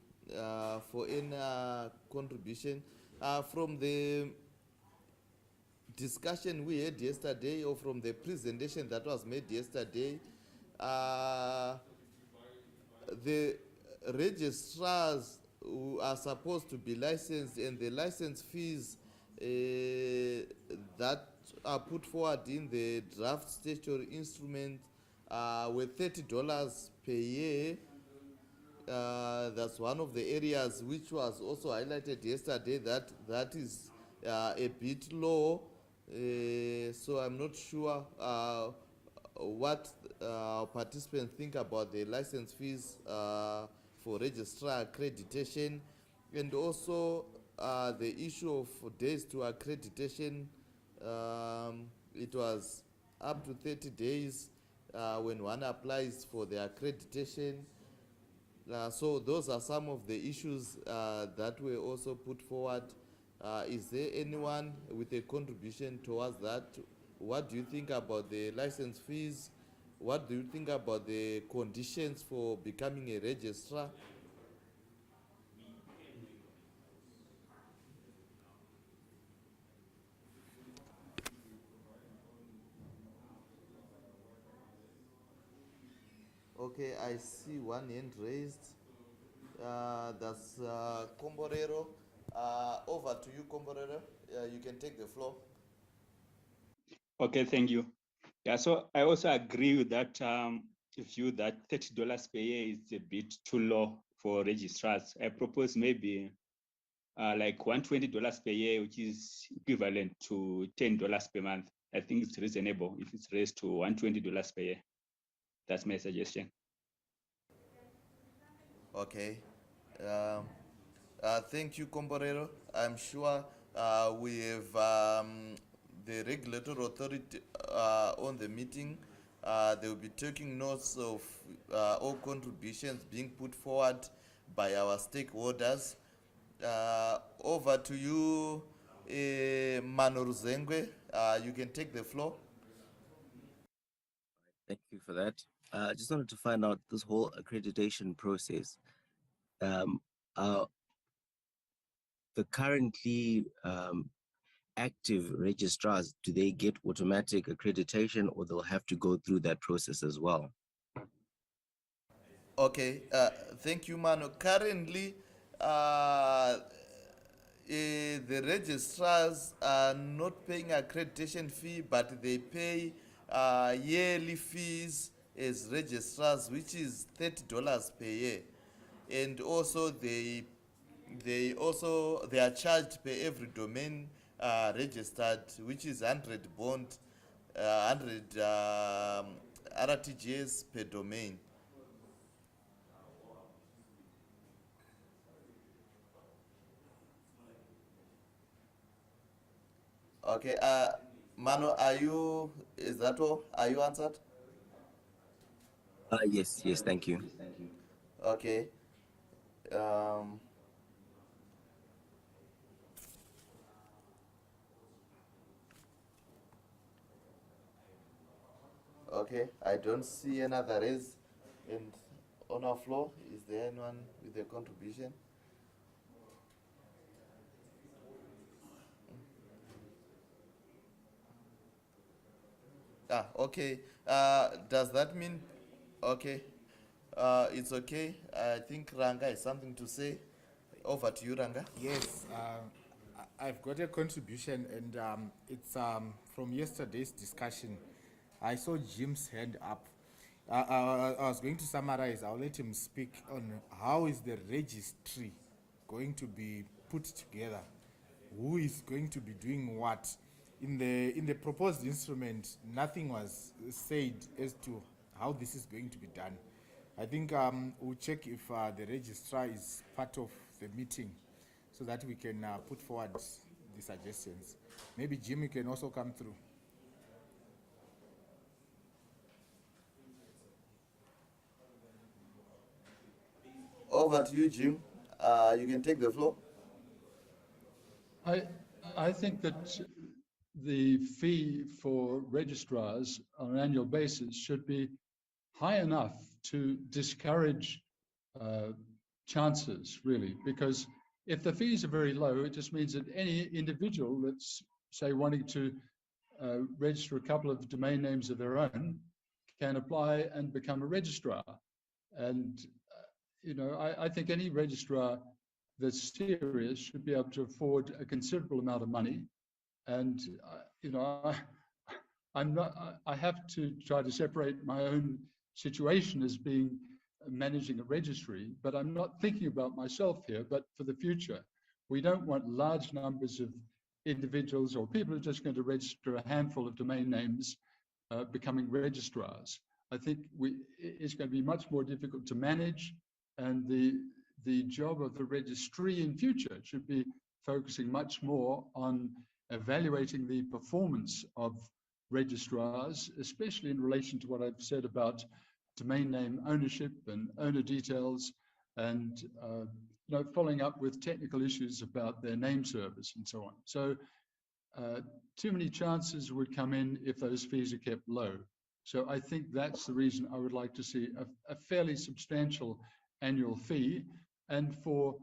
Speaker 11: for any contribution from the discussion we had yesterday, or from the presentation that was made yesterday. The registrars who are supposed to be licensed, and the license fees that are put forward in the draft statutory instrument were $30 per year. That's one of the areas which was also highlighted yesterday, that is a bit low. So I'm not sure what participants think about the license fees for registrar accreditation, and also the issue of days to accreditation. It was up to 30 days when one applies for the accreditation. So those are some of the issues that were also put forward. Is there anyone with a contribution towards that? What do you think about the license fees? What do you think about the conditions for becoming a registrar? Okay, I see one hand raised. That's Comborero. Over to you, Comborero. You can take the floor.
Speaker 13: Okay, thank you. Yeah, so I also agree with that view that $30 per year is a bit too low for registrars. I propose maybe like $120 per year, which is equivalent to $10 per month. I think it's reasonable if it's raised to $120 per year. That's my suggestion.
Speaker 11: Okay. Thank you, Comborero. I'm sure we have the regulatory authority on the meeting. They will be taking notes of all contributions being put forward by our stakeholders. Over to you, Manu Zengwe. You can take the floor.
Speaker 14: Thank you for that. I just wanted to find out this whole accreditation process. The currently active registrars, do they get automatic accreditation, or they'll have to go through that process as well?
Speaker 11: Okay, thank you, Manu. Currently, the registrars are not paying accreditation fee, but they pay yearly fees as registrars, which is $30 per year, and also they are charged per every domain registered, which is 100 bond, 100 RTGS per domain. Okay, Manu, is that all? Are you answered?
Speaker 14: Yes, thank you.
Speaker 11: Okay. Okay, I don't see another raise and on our floor. Is there anyone with a contribution? Okay. Does that mean, okay, it's okay. I think Ranga has something to say. Over to you, Ranga.
Speaker 8: Yes, I've got a contribution, and it's from yesterday's discussion. I saw Jim's hand up. I was going to summarize. I'll let him speak on how is the registry going to be put together. Who is going to be doing what? In the proposed instrument, nothing was said as to how this is going to be done. I think we'll check if the registrar is part of the meeting so that we can put forward the suggestions. Maybe Jim, you can also come through.
Speaker 11: Over to you, Jim. You can take the floor.
Speaker 12: I think that the fee for registrars on an annual basis should be high enough to discourage chances, really, because if the fees are very low, it just means that any individual that's, say, wanting to register a couple of domain names of their own can apply and become a registrar. And, I think any registrar that's serious should be able to afford a considerable amount of money. And, I have to try to separate my own situation as being managing a registry, but I'm not thinking about myself here, but for the future. We don't want large numbers of individuals or people who are just going to register a handful of domain names becoming registrars. I think it's going to be much more difficult to manage, and the job of the registry in future should be focusing much more on evaluating the performance of registrars, especially in relation to what I've said about domain name ownership and owner details, and following up with technical issues about their name service and so on. So too many chances would come in if those fees are kept low. So I think that's the reason I would like to see a fairly substantial annual fee. And for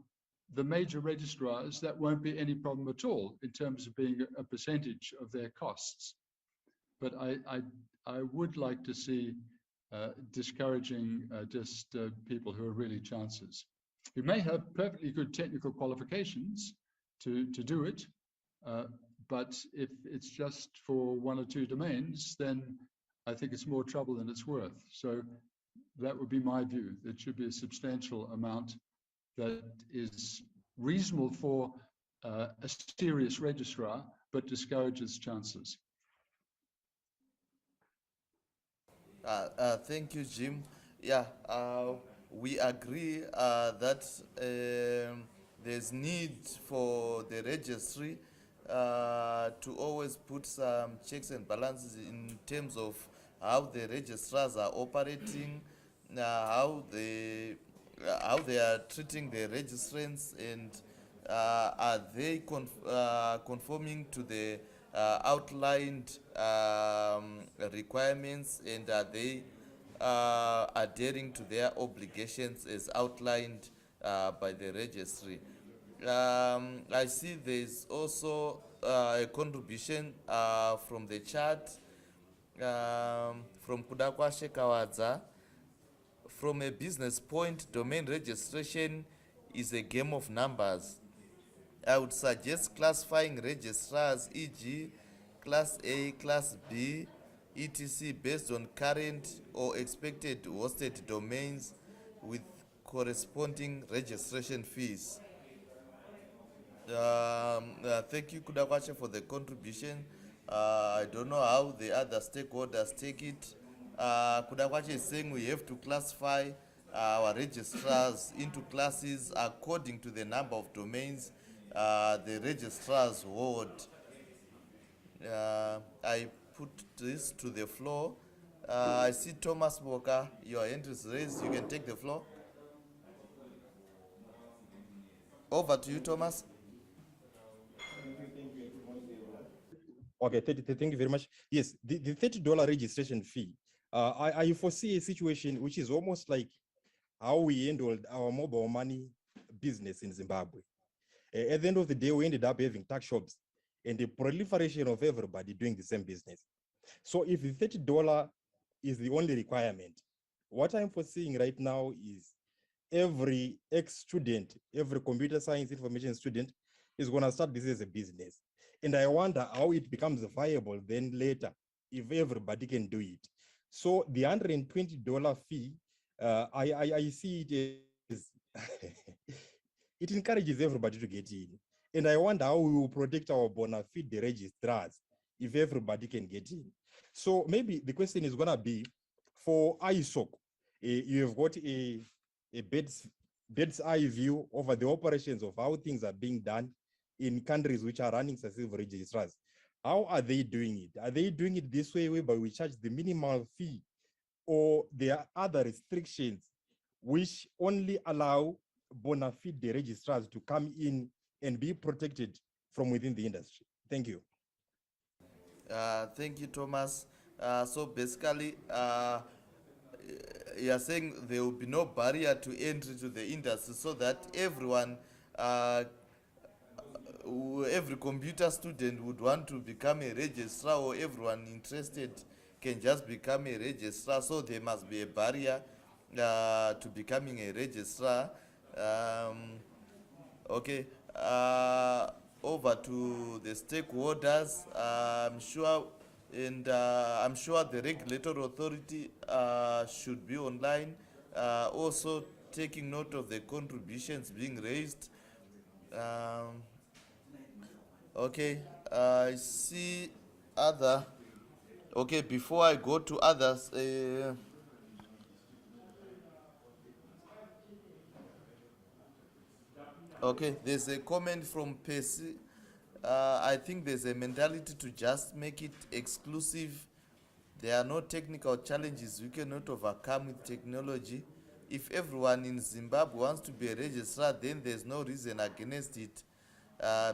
Speaker 12: the major registrars, that won't be any problem at all in terms of being a percentage of their costs. But I would like to see discouraging just people who are really chances. You may have perfectly good technical qualifications to do it, but if it's just for one or two domains, then I think it's more trouble than it's worth. So that would be my view. There should be a substantial amount that is reasonable for a serious registrar, but discourages chances.
Speaker 11: Thank you, Jim. Yeah, we agree that there's need for the registry to always put some checks and balances in terms of how the registrars are operating, how they are treating the registrants, and are they conforming to the outlined requirements, and are they adhering to their obligations as outlined by the registry. I see there's also a contribution from the chat from Kudakwa Shekawadza. From a business point, domain registration is a game of numbers. I would suggest classifying registrars, e.g. Class A, Class B, etc. based on current or expected hosted domains with corresponding registration fees. Thank you, Kudakwache, for the contribution. I don't know how the other stakeholders take it. Kudakwache is saying we have to classify our registrars into classes according to the number of domains the registrars hold. I put this to the floor. I see Thomas Boka, your hand is raised. You can take the floor. Over to you, Thomas.
Speaker 15: Okay, thank you very much. Yes, the $30 registration fee. I foresee a situation which is almost like how we handled our mobile money business in Zimbabwe. At the end of the day, we ended up having tax shops and the proliferation of everybody doing the same business. So if the $30 is the only requirement, what I'm foreseeing right now is every ex-student, every computer science information student is going to start this as a business. And I wonder how it becomes viable then later if everybody can do it. So the $120 fee, I see it as it encourages everybody to get in. And I wonder how we will protect our bona fide registrars if everybody can get in. So maybe the question is going to be for ISOC, you have got a bird's eye view over the operations of how things are being done in countries which are running successful registrars. How are they doing it? Are they doing it this way whereby we charge the minimal fee, or there are other restrictions which only allow bona fide registrars to come in and be protected from within the industry? Thank you.
Speaker 11: Thank you, Thomas. So basically, you're saying there will be no barrier to entry to the industry, so that everyone, every computer student would want to become a registrar, or everyone interested can just become a registrar. So there must be a barrier to becoming a registrar. Okay, over to the stakeholders. I'm sure, and I'm sure the regulatory authority should be online, also taking note of the contributions being raised. Okay, I see other. Okay, before I go to others, okay, there's a comment from Percy. I think there's a mentality to just make it exclusive. There are no technical challenges we cannot overcome with technology. If everyone in Zimbabwe wants to be a registrar, then there's no reason against it.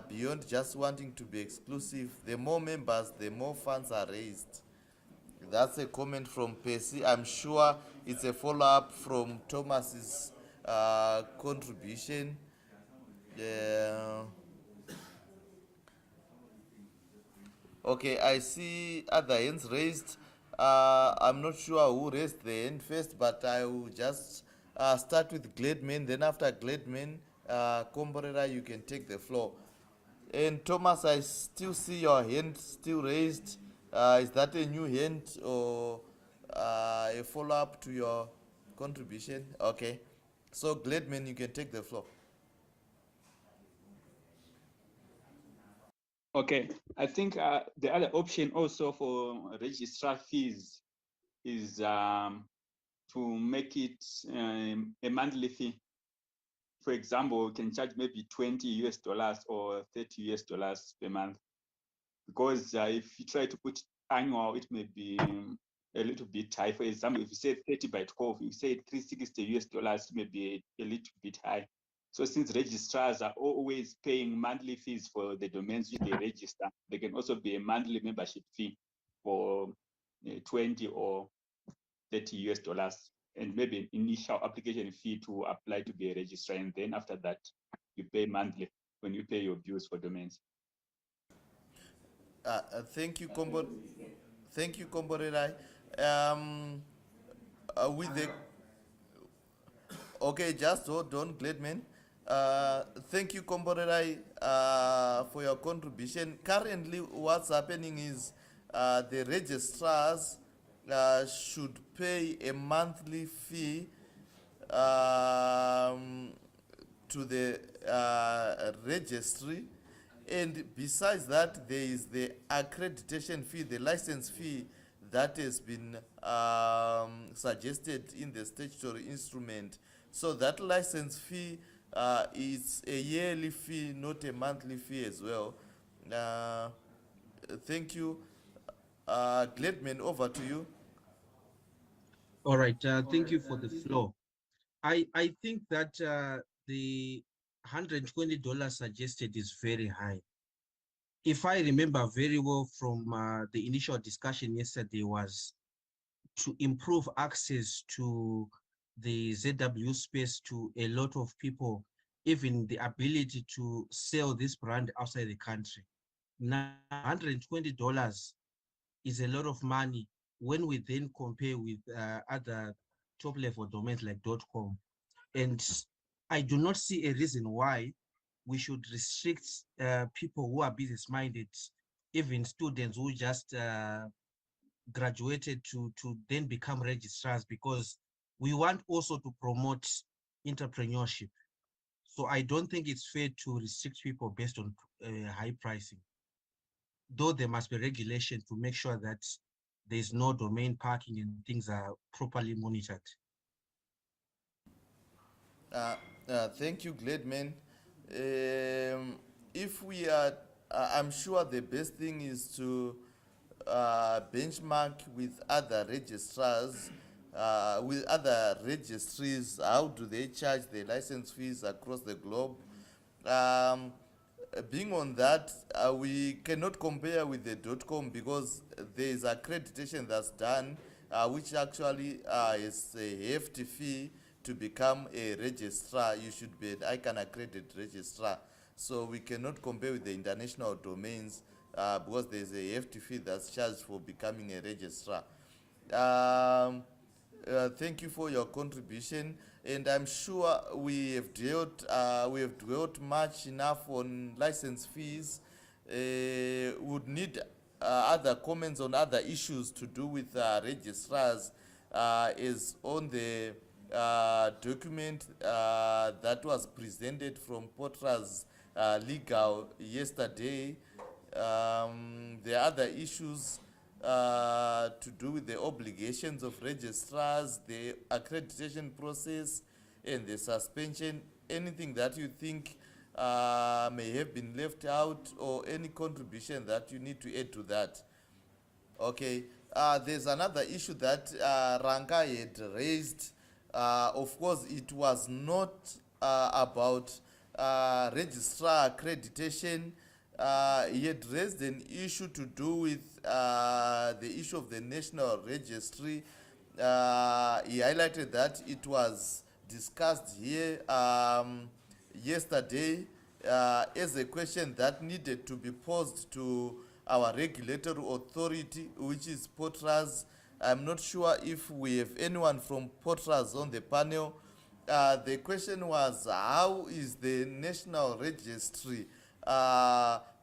Speaker 11: Beyond just wanting to be exclusive, the more members, the more funds are raised. That's a comment from Percy. I'm sure it's a follow-up from Thomas's contribution. Okay, I see other hands raised. I'm not sure who raised the hand first, but I will just start with Gladman. Then after Gladman, Komborera, you can take the floor. And Thomas, I still see your hand still raised. Is that a new hand or a follow-up to your contribution? Okay. So Gladman, you can take the floor.
Speaker 13: Okay, I think the other option also for registrar fees is to make it a monthly fee. For example, we can charge maybe $20 or $30 per month, because if you try to put annual, it may be a little bit high. For example, if you say 30 by 12, you say $360, it may be a little bit high. So since registrars are always paying monthly fees for the domains which they register, there can also be a monthly membership fee for 20 or $30, and maybe an initial application fee to apply to be a registrar, and then after that you pay monthly when you pay your bills for domains.
Speaker 11: Thank you, Kombo. Thank you, Komborerai. With the okay, just hold on, Gladman. Thank you, Komborerai, for your contribution. Currently, what's happening is the registrars should pay a monthly fee to the registry, and besides that, there is the accreditation fee, the license fee that has been suggested in the statutory instrument. So that license fee is a yearly fee, not a monthly fee as well. Thank you. Gladman, over to you.
Speaker 16: All right, thank you for the floor. I think that the $120 suggested is very high. If I remember very well from the initial discussion yesterday, was to improve access to the ZW space to a lot of people, even the ability to sell this brand outside the country. Now, $120 is a lot of money when we then compare with other top-level domains like .com. And I do not see a reason why we should restrict people who are business-minded, even students who just graduated to then become registrars, because we want also to promote entrepreneurship. So I don't think it's fair to restrict people based on high pricing, though there must be regulation to make sure that there's no domain parking and things are properly monitored.
Speaker 11: Thank you, Gladman. If we are, I'm sure the best thing is to benchmark with other registrars, with other registries. How do they charge the license fees across the globe? Being on that, we cannot compare with the .com because there is accreditation that's done which actually is a hefty fee to become a registrar. You should be an ICANN accredited registrar. So we cannot compare with the international domains because there's a hefty fee that's charged for becoming a registrar. Thank you for your contribution, and I'm sure we have dwelt much enough on license fees. Would need other comments on other issues to do with registrars is on the document that was presented from Potras Legal yesterday. The other issues to do with the obligations of registrars, the accreditation process, and the suspension. Anything that you think may have been left out, or any contribution that you need to add to that. Okay, there's another issue that Ranga had raised. Of course, it was not about registrar accreditation. He had raised an issue to do with the issue of the National Registry. He highlighted that it was discussed here yesterday as a question that needed to be posed to our regulatory authority, which is Potras. I'm not sure if we have anyone from Potras on the panel. The question was, how is the National Registry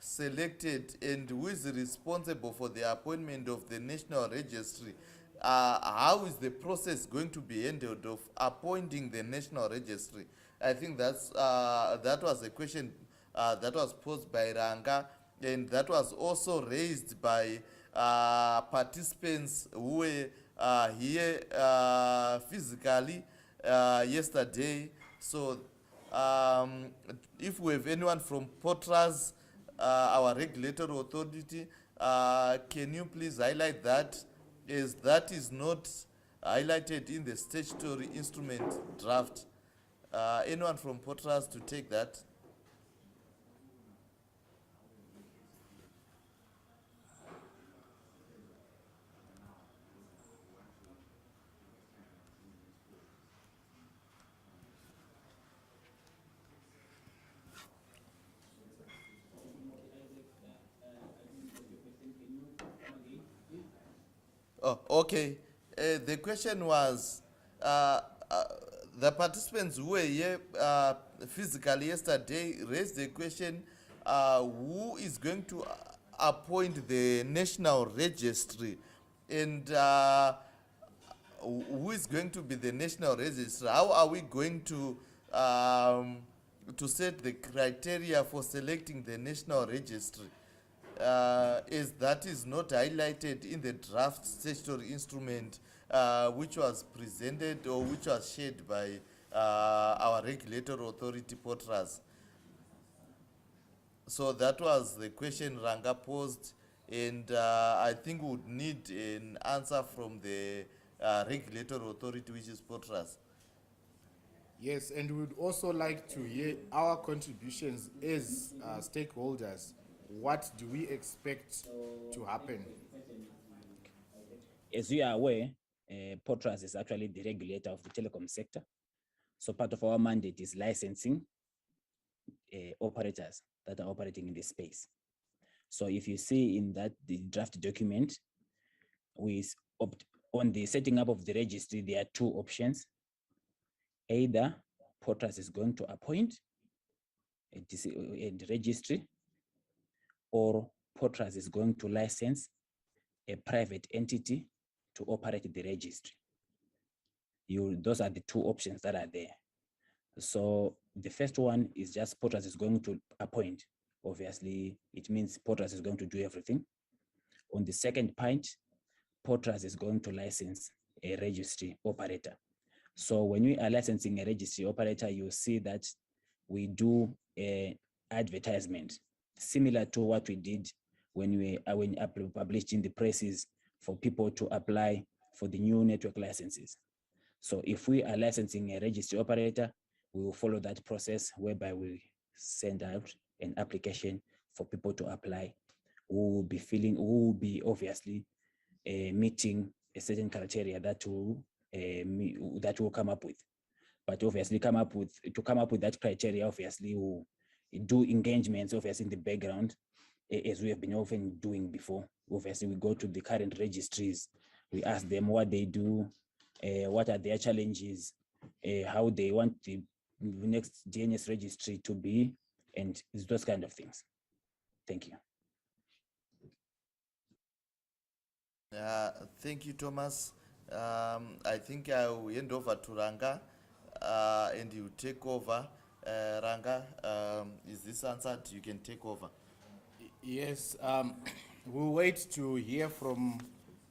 Speaker 11: selected, and who is responsible for the appointment of the National Registry? How is the process going to be handled of appointing the National Registry? I think that was a question that was posed by Ranga, and that was also raised by participants who were here physically yesterday. So if we have anyone from Potras, our regulatory authority, can you please highlight that, as that is not highlighted in the statutory instrument draft? Anyone from Potras to take that? Oh, okay. The question was, the participants who were here physically yesterday raised the question, who is going to appoint the National Registry, and who is going to be the National Registrar? How are we going to set the criteria for selecting the National Registry? Is that is not highlighted in the draft statutory instrument which was presented or which was shared by our regulatory authority, Potras. So that was the question Ranga posed, and I think we would need an answer from the regulatory authority, which is Potras.
Speaker 8: Yes, and we would also like to hear our contributions as stakeholders. What do we expect to happen?
Speaker 17: As you are aware, Potras is actually the regulator of the telecom sector. So part of our mandate is licensing operators that are operating in this space. So if you see in that the draft document, on the setting up of the registry, there are two options. Either Potras is going to appoint a registry, or Potras is going to license a private entity to operate the registry. Those are the two options that are there. So the first one is just Potras is going to appoint. Obviously, it means Potras is going to do everything. On the second point, Potras is going to license a registry operator. So when we are licensing a registry operator, you see that we do an advertisement similar to what we did when we published in the presses for people to apply for the new network licenses. So if we are licensing a registry operator, we will follow that process whereby we send out an application for people to apply, who will be obviously meeting a certain criteria that will come up with. But obviously to come up with that criteria, obviously we'll do engagements obviously in the background, as we have been often doing before. Obviously we go to the current registries, we ask them what they do, what are their challenges, how they want the next DNS registry to be, and those kind of things. Thank you.
Speaker 11: Thank you, Thomas. I think I will hand over to Ranga and you take over. Ranga, is this answered? You can take over.
Speaker 8: Yes, we'll wait to hear from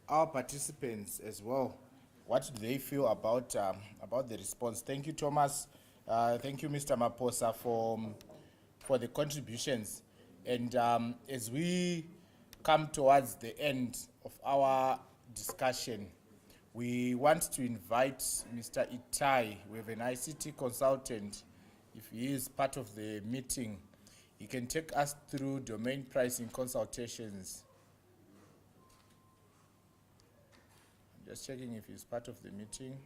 Speaker 8: our participants as well. What do they feel about the response? Thank you, Thomas. Thank you, Mr. Maposa, for the contributions. And as we come towards the end of our discussion, we want to invite Mr. Itai. We have an ICT consultant. If he is part of the meeting, he can take us through domain pricing consultations. I'm just checking if he's part of the meeting.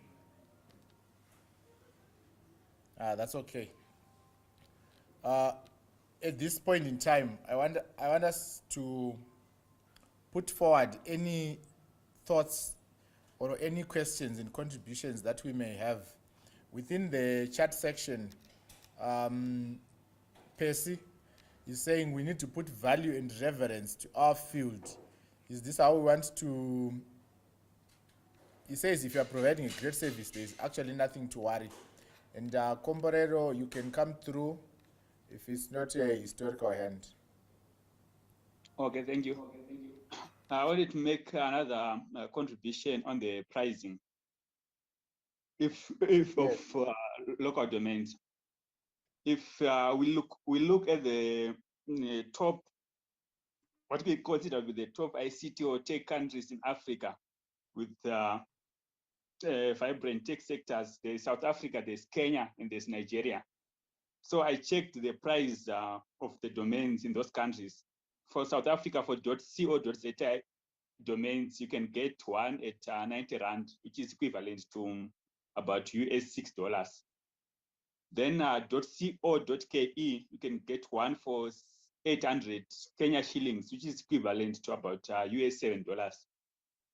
Speaker 8: That's okay. At this point in time, I want us to put forward any thoughts or any questions and contributions that we may have within the chat section. Percy is saying we need to put value and reverence to our field. Is this how we want to? He says if you are providing a great service, there is actually nothing to worry. And Comborero, you can come through if it's not a historical hand.
Speaker 13: Okay, thank you. I wanted to make another contribution on the pricing. If of local domains, if we look at the top, what we consider with the top ICT or tech countries in Africa, with vibrant tech sectors, there's South Africa, there's Kenya, and there's Nigeria. So I checked the price of the domains in those countries. For South Africa, for .co.za domains, you can get one at 90 Rand, which is equivalent to about US $6. Then .co.ke, you can get one for 800 Kenya shillings, which is equivalent to about US $7.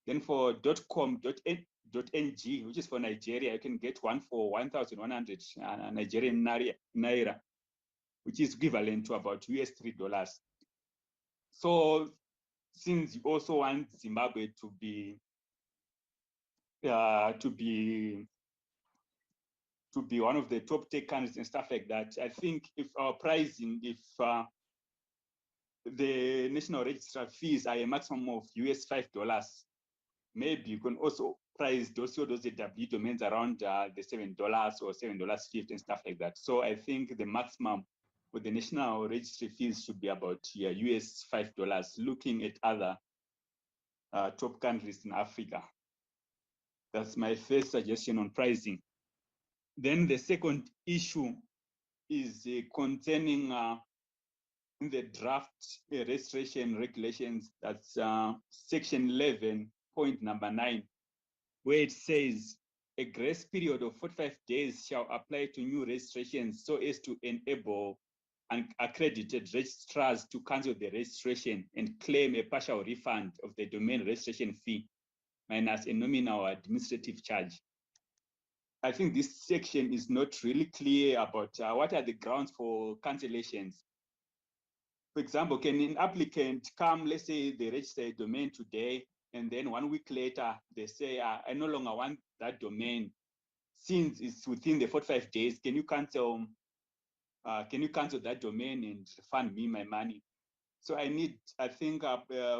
Speaker 13: Then for .com.ng, which is for Nigeria, you can get one for 1,100 Nigerian naira, which is equivalent to about US $3. So since you also want Zimbabwe to be one of the top tech countries and stuff like that, I think if our pricing, if the national registrar fees are a maximum of US $5, maybe you can also price those .co.za domains around the $7 or $7.50 and stuff like that. So I think the maximum for the national registry fees should be about US $5, looking at other top countries in Africa. That's my first suggestion on pricing. Then the second issue is concerning in the draft registration regulations, that's section 11, point number 9, where it says a grace period of 45 days shall apply to new registrations so as to enable accredited registrars to cancel the registration and claim a partial refund of the domain registration fee minus a nominal administrative charge. I think this section is not really clear about what are the grounds for cancellations. For example, can an applicant come, let's say they register a domain today, and then 1 week later, they say, I no longer want that domain. Since it's within the 45 days, can you cancel that domain and refund me my money? So I think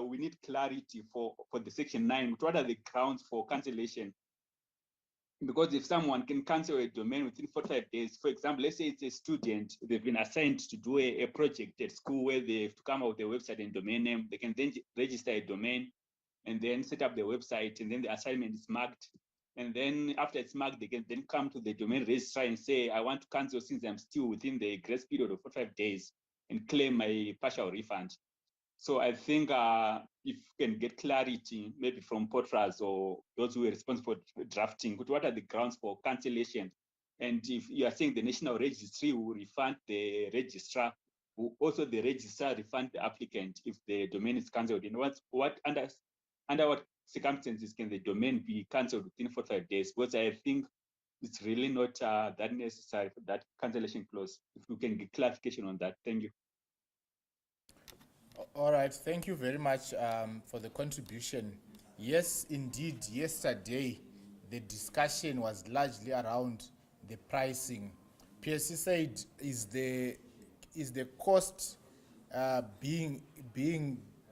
Speaker 13: we need clarity for the section 9. What are the grounds for cancellation? Because if someone can cancel a domain within 45 days, for example, let's say it's a student, they've been assigned to do a project at school where they have to come up with a website and domain name, they can then register a domain and then set up the website, and then the assignment is marked. And then after it's marked, they can then come to the domain registrar and say, I want to cancel since I'm still within the grace period of 45 days and claim my partial refund. So I think if you can get clarity, maybe from portals or those who are responsible for drafting, what are the grounds for cancellation? And if you are saying the National Registry will refund the registrar, will also the registrar refund the applicant if the domain is cancelled? And under what circumstances can the domain be cancelled within 45 days? Because I think it's really not that necessary for that cancellation clause. If you can get clarification on that, thank you.
Speaker 8: All right, thank you very much for the contribution. Yes, indeed, yesterday the discussion was largely around the pricing. PSC said is the cost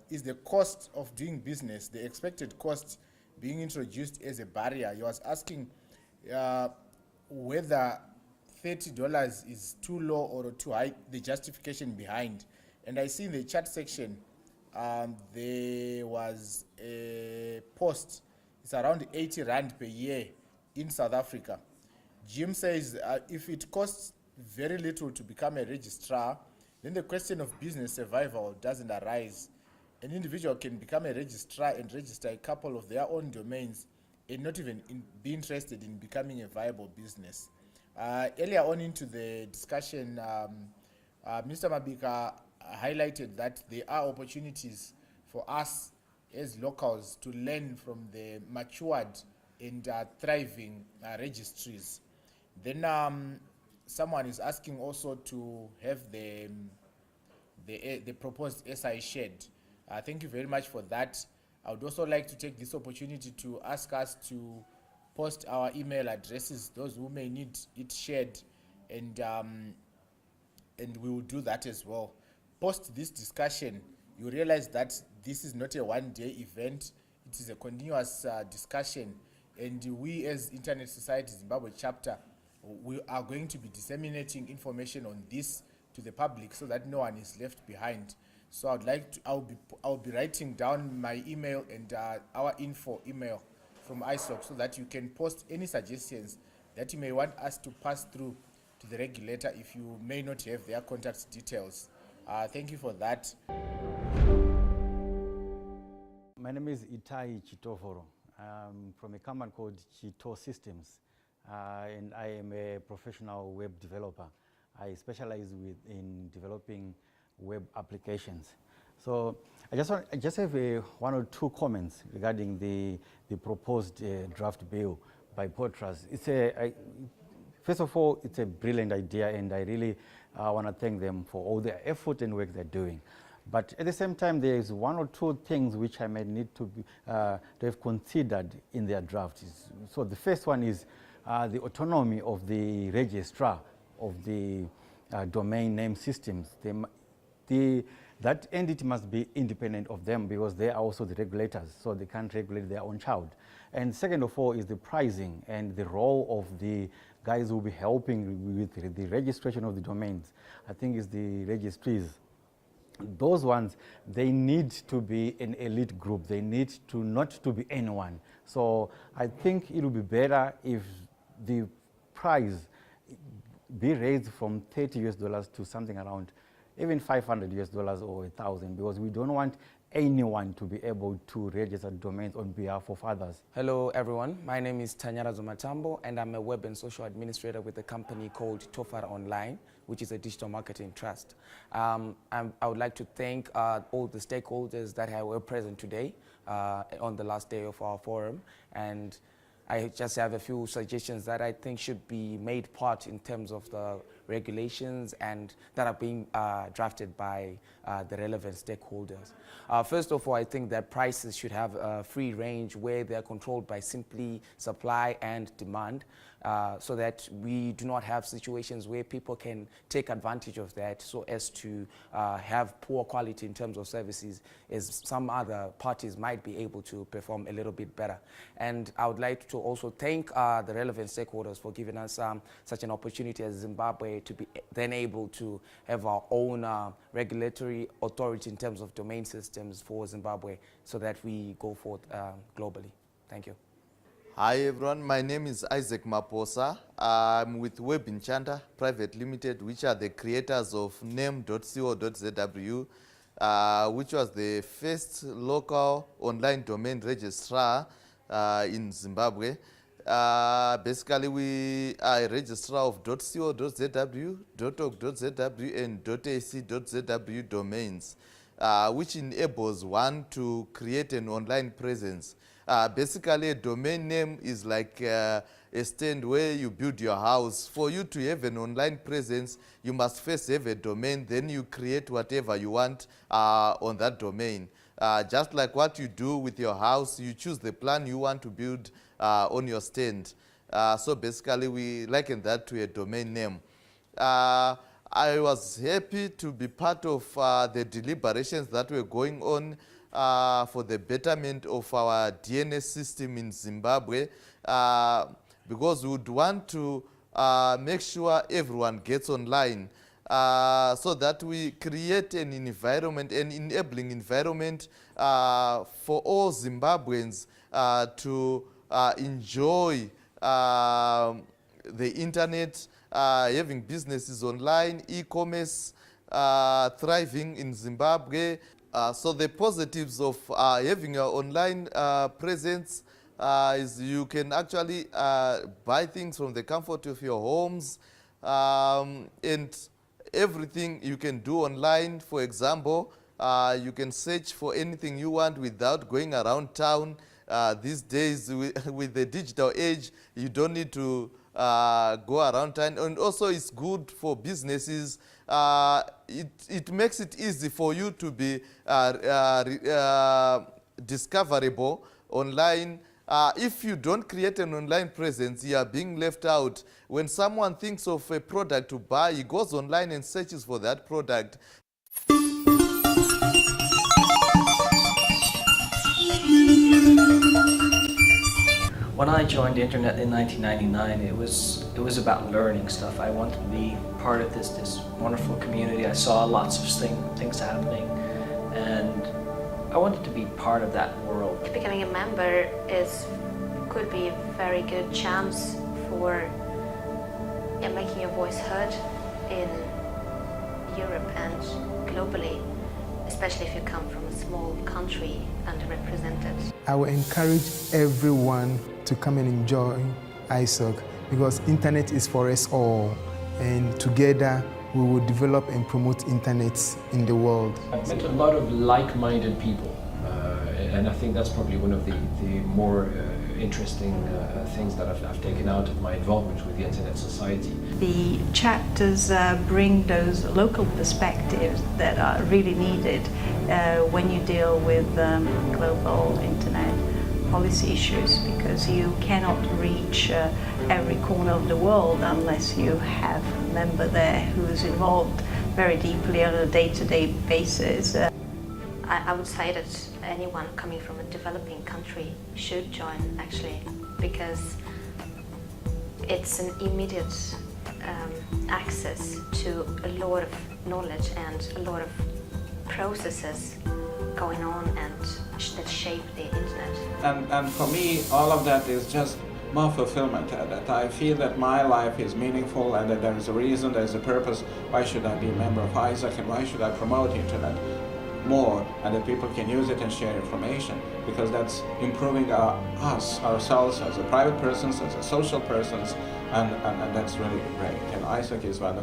Speaker 8: is the cost of doing business, the expected cost being introduced as a barrier. He was asking whether $30 is too low or too high, the justification behind. And I see in the chat section, there was a post, it's around 80 Rand per year in South Africa. Jim says if it costs very little to become a registrar, then the question of business survival doesn't arise. An individual can become a registrar and register a couple of their own domains and not even be interested in becoming a viable business. Earlier on into the discussion, Mr. Mabika highlighted that there are opportunities for us as locals to learn from the matured and thriving registries. Then someone is asking also to have the proposed SI shared. Thank you very much for that. I would also like to take this opportunity to ask us to post our email addresses, those who may need it shared, and we will do that as well. Post this discussion, you realize that this is not a one-day event, it is a continuous discussion, and we as Internet Society Zimbabwe chapter, we are going to be disseminating information on this to the public so that no one is left behind. So I'll be writing down my email and our info email from ISOC so that you can post any suggestions that you may want us to pass through to the regulator if you may not have their contact details. Thank you for that.
Speaker 18: My name is Itai Chitoforo. I'm from a company called Chito Systems, and I am a professional web developer. I specialize in developing web applications. So I just have one or two comments regarding the proposed draft bill by Portras. First of all, it's a brilliant idea, and I really want to thank them for all their effort and work they're doing. But at the same time, there is one or two things which I may need to have considered in their draft. So the first one is the autonomy of the registrar of the domain name systems. That entity must be independent of them because they are also the regulators, so they can't regulate their own child. And second of all is the pricing and the role of the guys who will be helping with the registration of the domains. I think it's the registries. Those ones, they need to be an elite group. They need to not to be anyone. So I think it will be better if the price be raised from $30 to something around even $500 or 1,000, because we don't want anyone to be able to register domains on behalf of others.
Speaker 19: Hello everyone, my name is Tanyara Zomatambo and I'm a web and social administrator with a company called Tofara Online, which is a digital marketing trust. I would like to thank all the stakeholders that were present today on the last day of our forum, and I just have a few suggestions that I think should be made part in terms of the regulations and that are being drafted by the relevant stakeholders. First of all, I think that prices should have a free range where they are controlled by simply supply and demand, so that we do not have situations where people can take advantage of that so as to have poor quality in terms of services, as some other parties might be able to perform a little bit better. And I would like to also thank the relevant stakeholders for giving us such an opportunity as Zimbabwe to be then able to have our own regulatory authority in terms of domain systems for Zimbabwe so that we go forth globally. Thank you.
Speaker 11: Hi everyone, my name is Isaac Maposa. I'm with Web Enchanta Private Limited, which are the creators of name.co.zw, which was the first local online domain registrar in Zimbabwe. Basically, we are a registrar of .co.zw, .org.zw, and .ac.zw domains, which enables one to create an online presence. Basically, a domain name is like a stand where you build your house. For you to have an online presence, you must first have a domain, then you create whatever you want on that domain. Just like what you do with your house, you choose the plan you want to build on your stand. So basically, we liken that to a domain name. I was happy to be part of the deliberations that were going on for the betterment of our DNS system in Zimbabwe, because we would want to make sure everyone gets online, so that we create an environment, an enabling environment for all Zimbabweans to enjoy the internet, having businesses online, e-commerce thriving in Zimbabwe. So the positives of having your online presence is you can actually buy things from the comfort of your homes, and everything you can do online. For example, you can search for anything you want without going around town. These days, with the digital age, you don't need to go around town. And also, it's good for businesses. It makes it easy for you to be discoverable online. If you don't create an online presence, you are being left out. When someone thinks of a product to buy, he goes online and searches for that product.
Speaker 1: When I joined the internet in 1999, it was about learning stuff. I wanted to be part of this wonderful community. I saw lots of things happening, and I wanted to be part of that world.
Speaker 2: Becoming a member could be a very good chance for making your voice heard in Europe and globally, especially if you come from a small country, underrepresented.
Speaker 3: I will encourage everyone to come and enjoy ISOC, because internet is for us all, and together we will develop and promote internet in the world.
Speaker 4: I've met a lot of like-minded people, and I think that's probably one of the more interesting things that I've taken out of my involvement with the Internet Society.
Speaker 5: The chapters bring those local perspectives that are really needed when you deal with global internet policy issues, because you cannot reach every corner of the world unless you have a member there who is involved very deeply on a day-to-day basis.
Speaker 2: I would say that anyone coming from a developing country should join, actually, because it's an immediate access to a lot of knowledge and a lot of processes going on and that shape the internet.
Speaker 6: And for me, all of that is just more fulfillment, that I feel that my life is meaningful and that there is a reason, there is a purpose. Why should I be a member of ISAC, and why should I promote internet more, and that people can use it and share information, because that's improving ourselves as a private persons, as a social persons, and that's really great. And ISAC is one of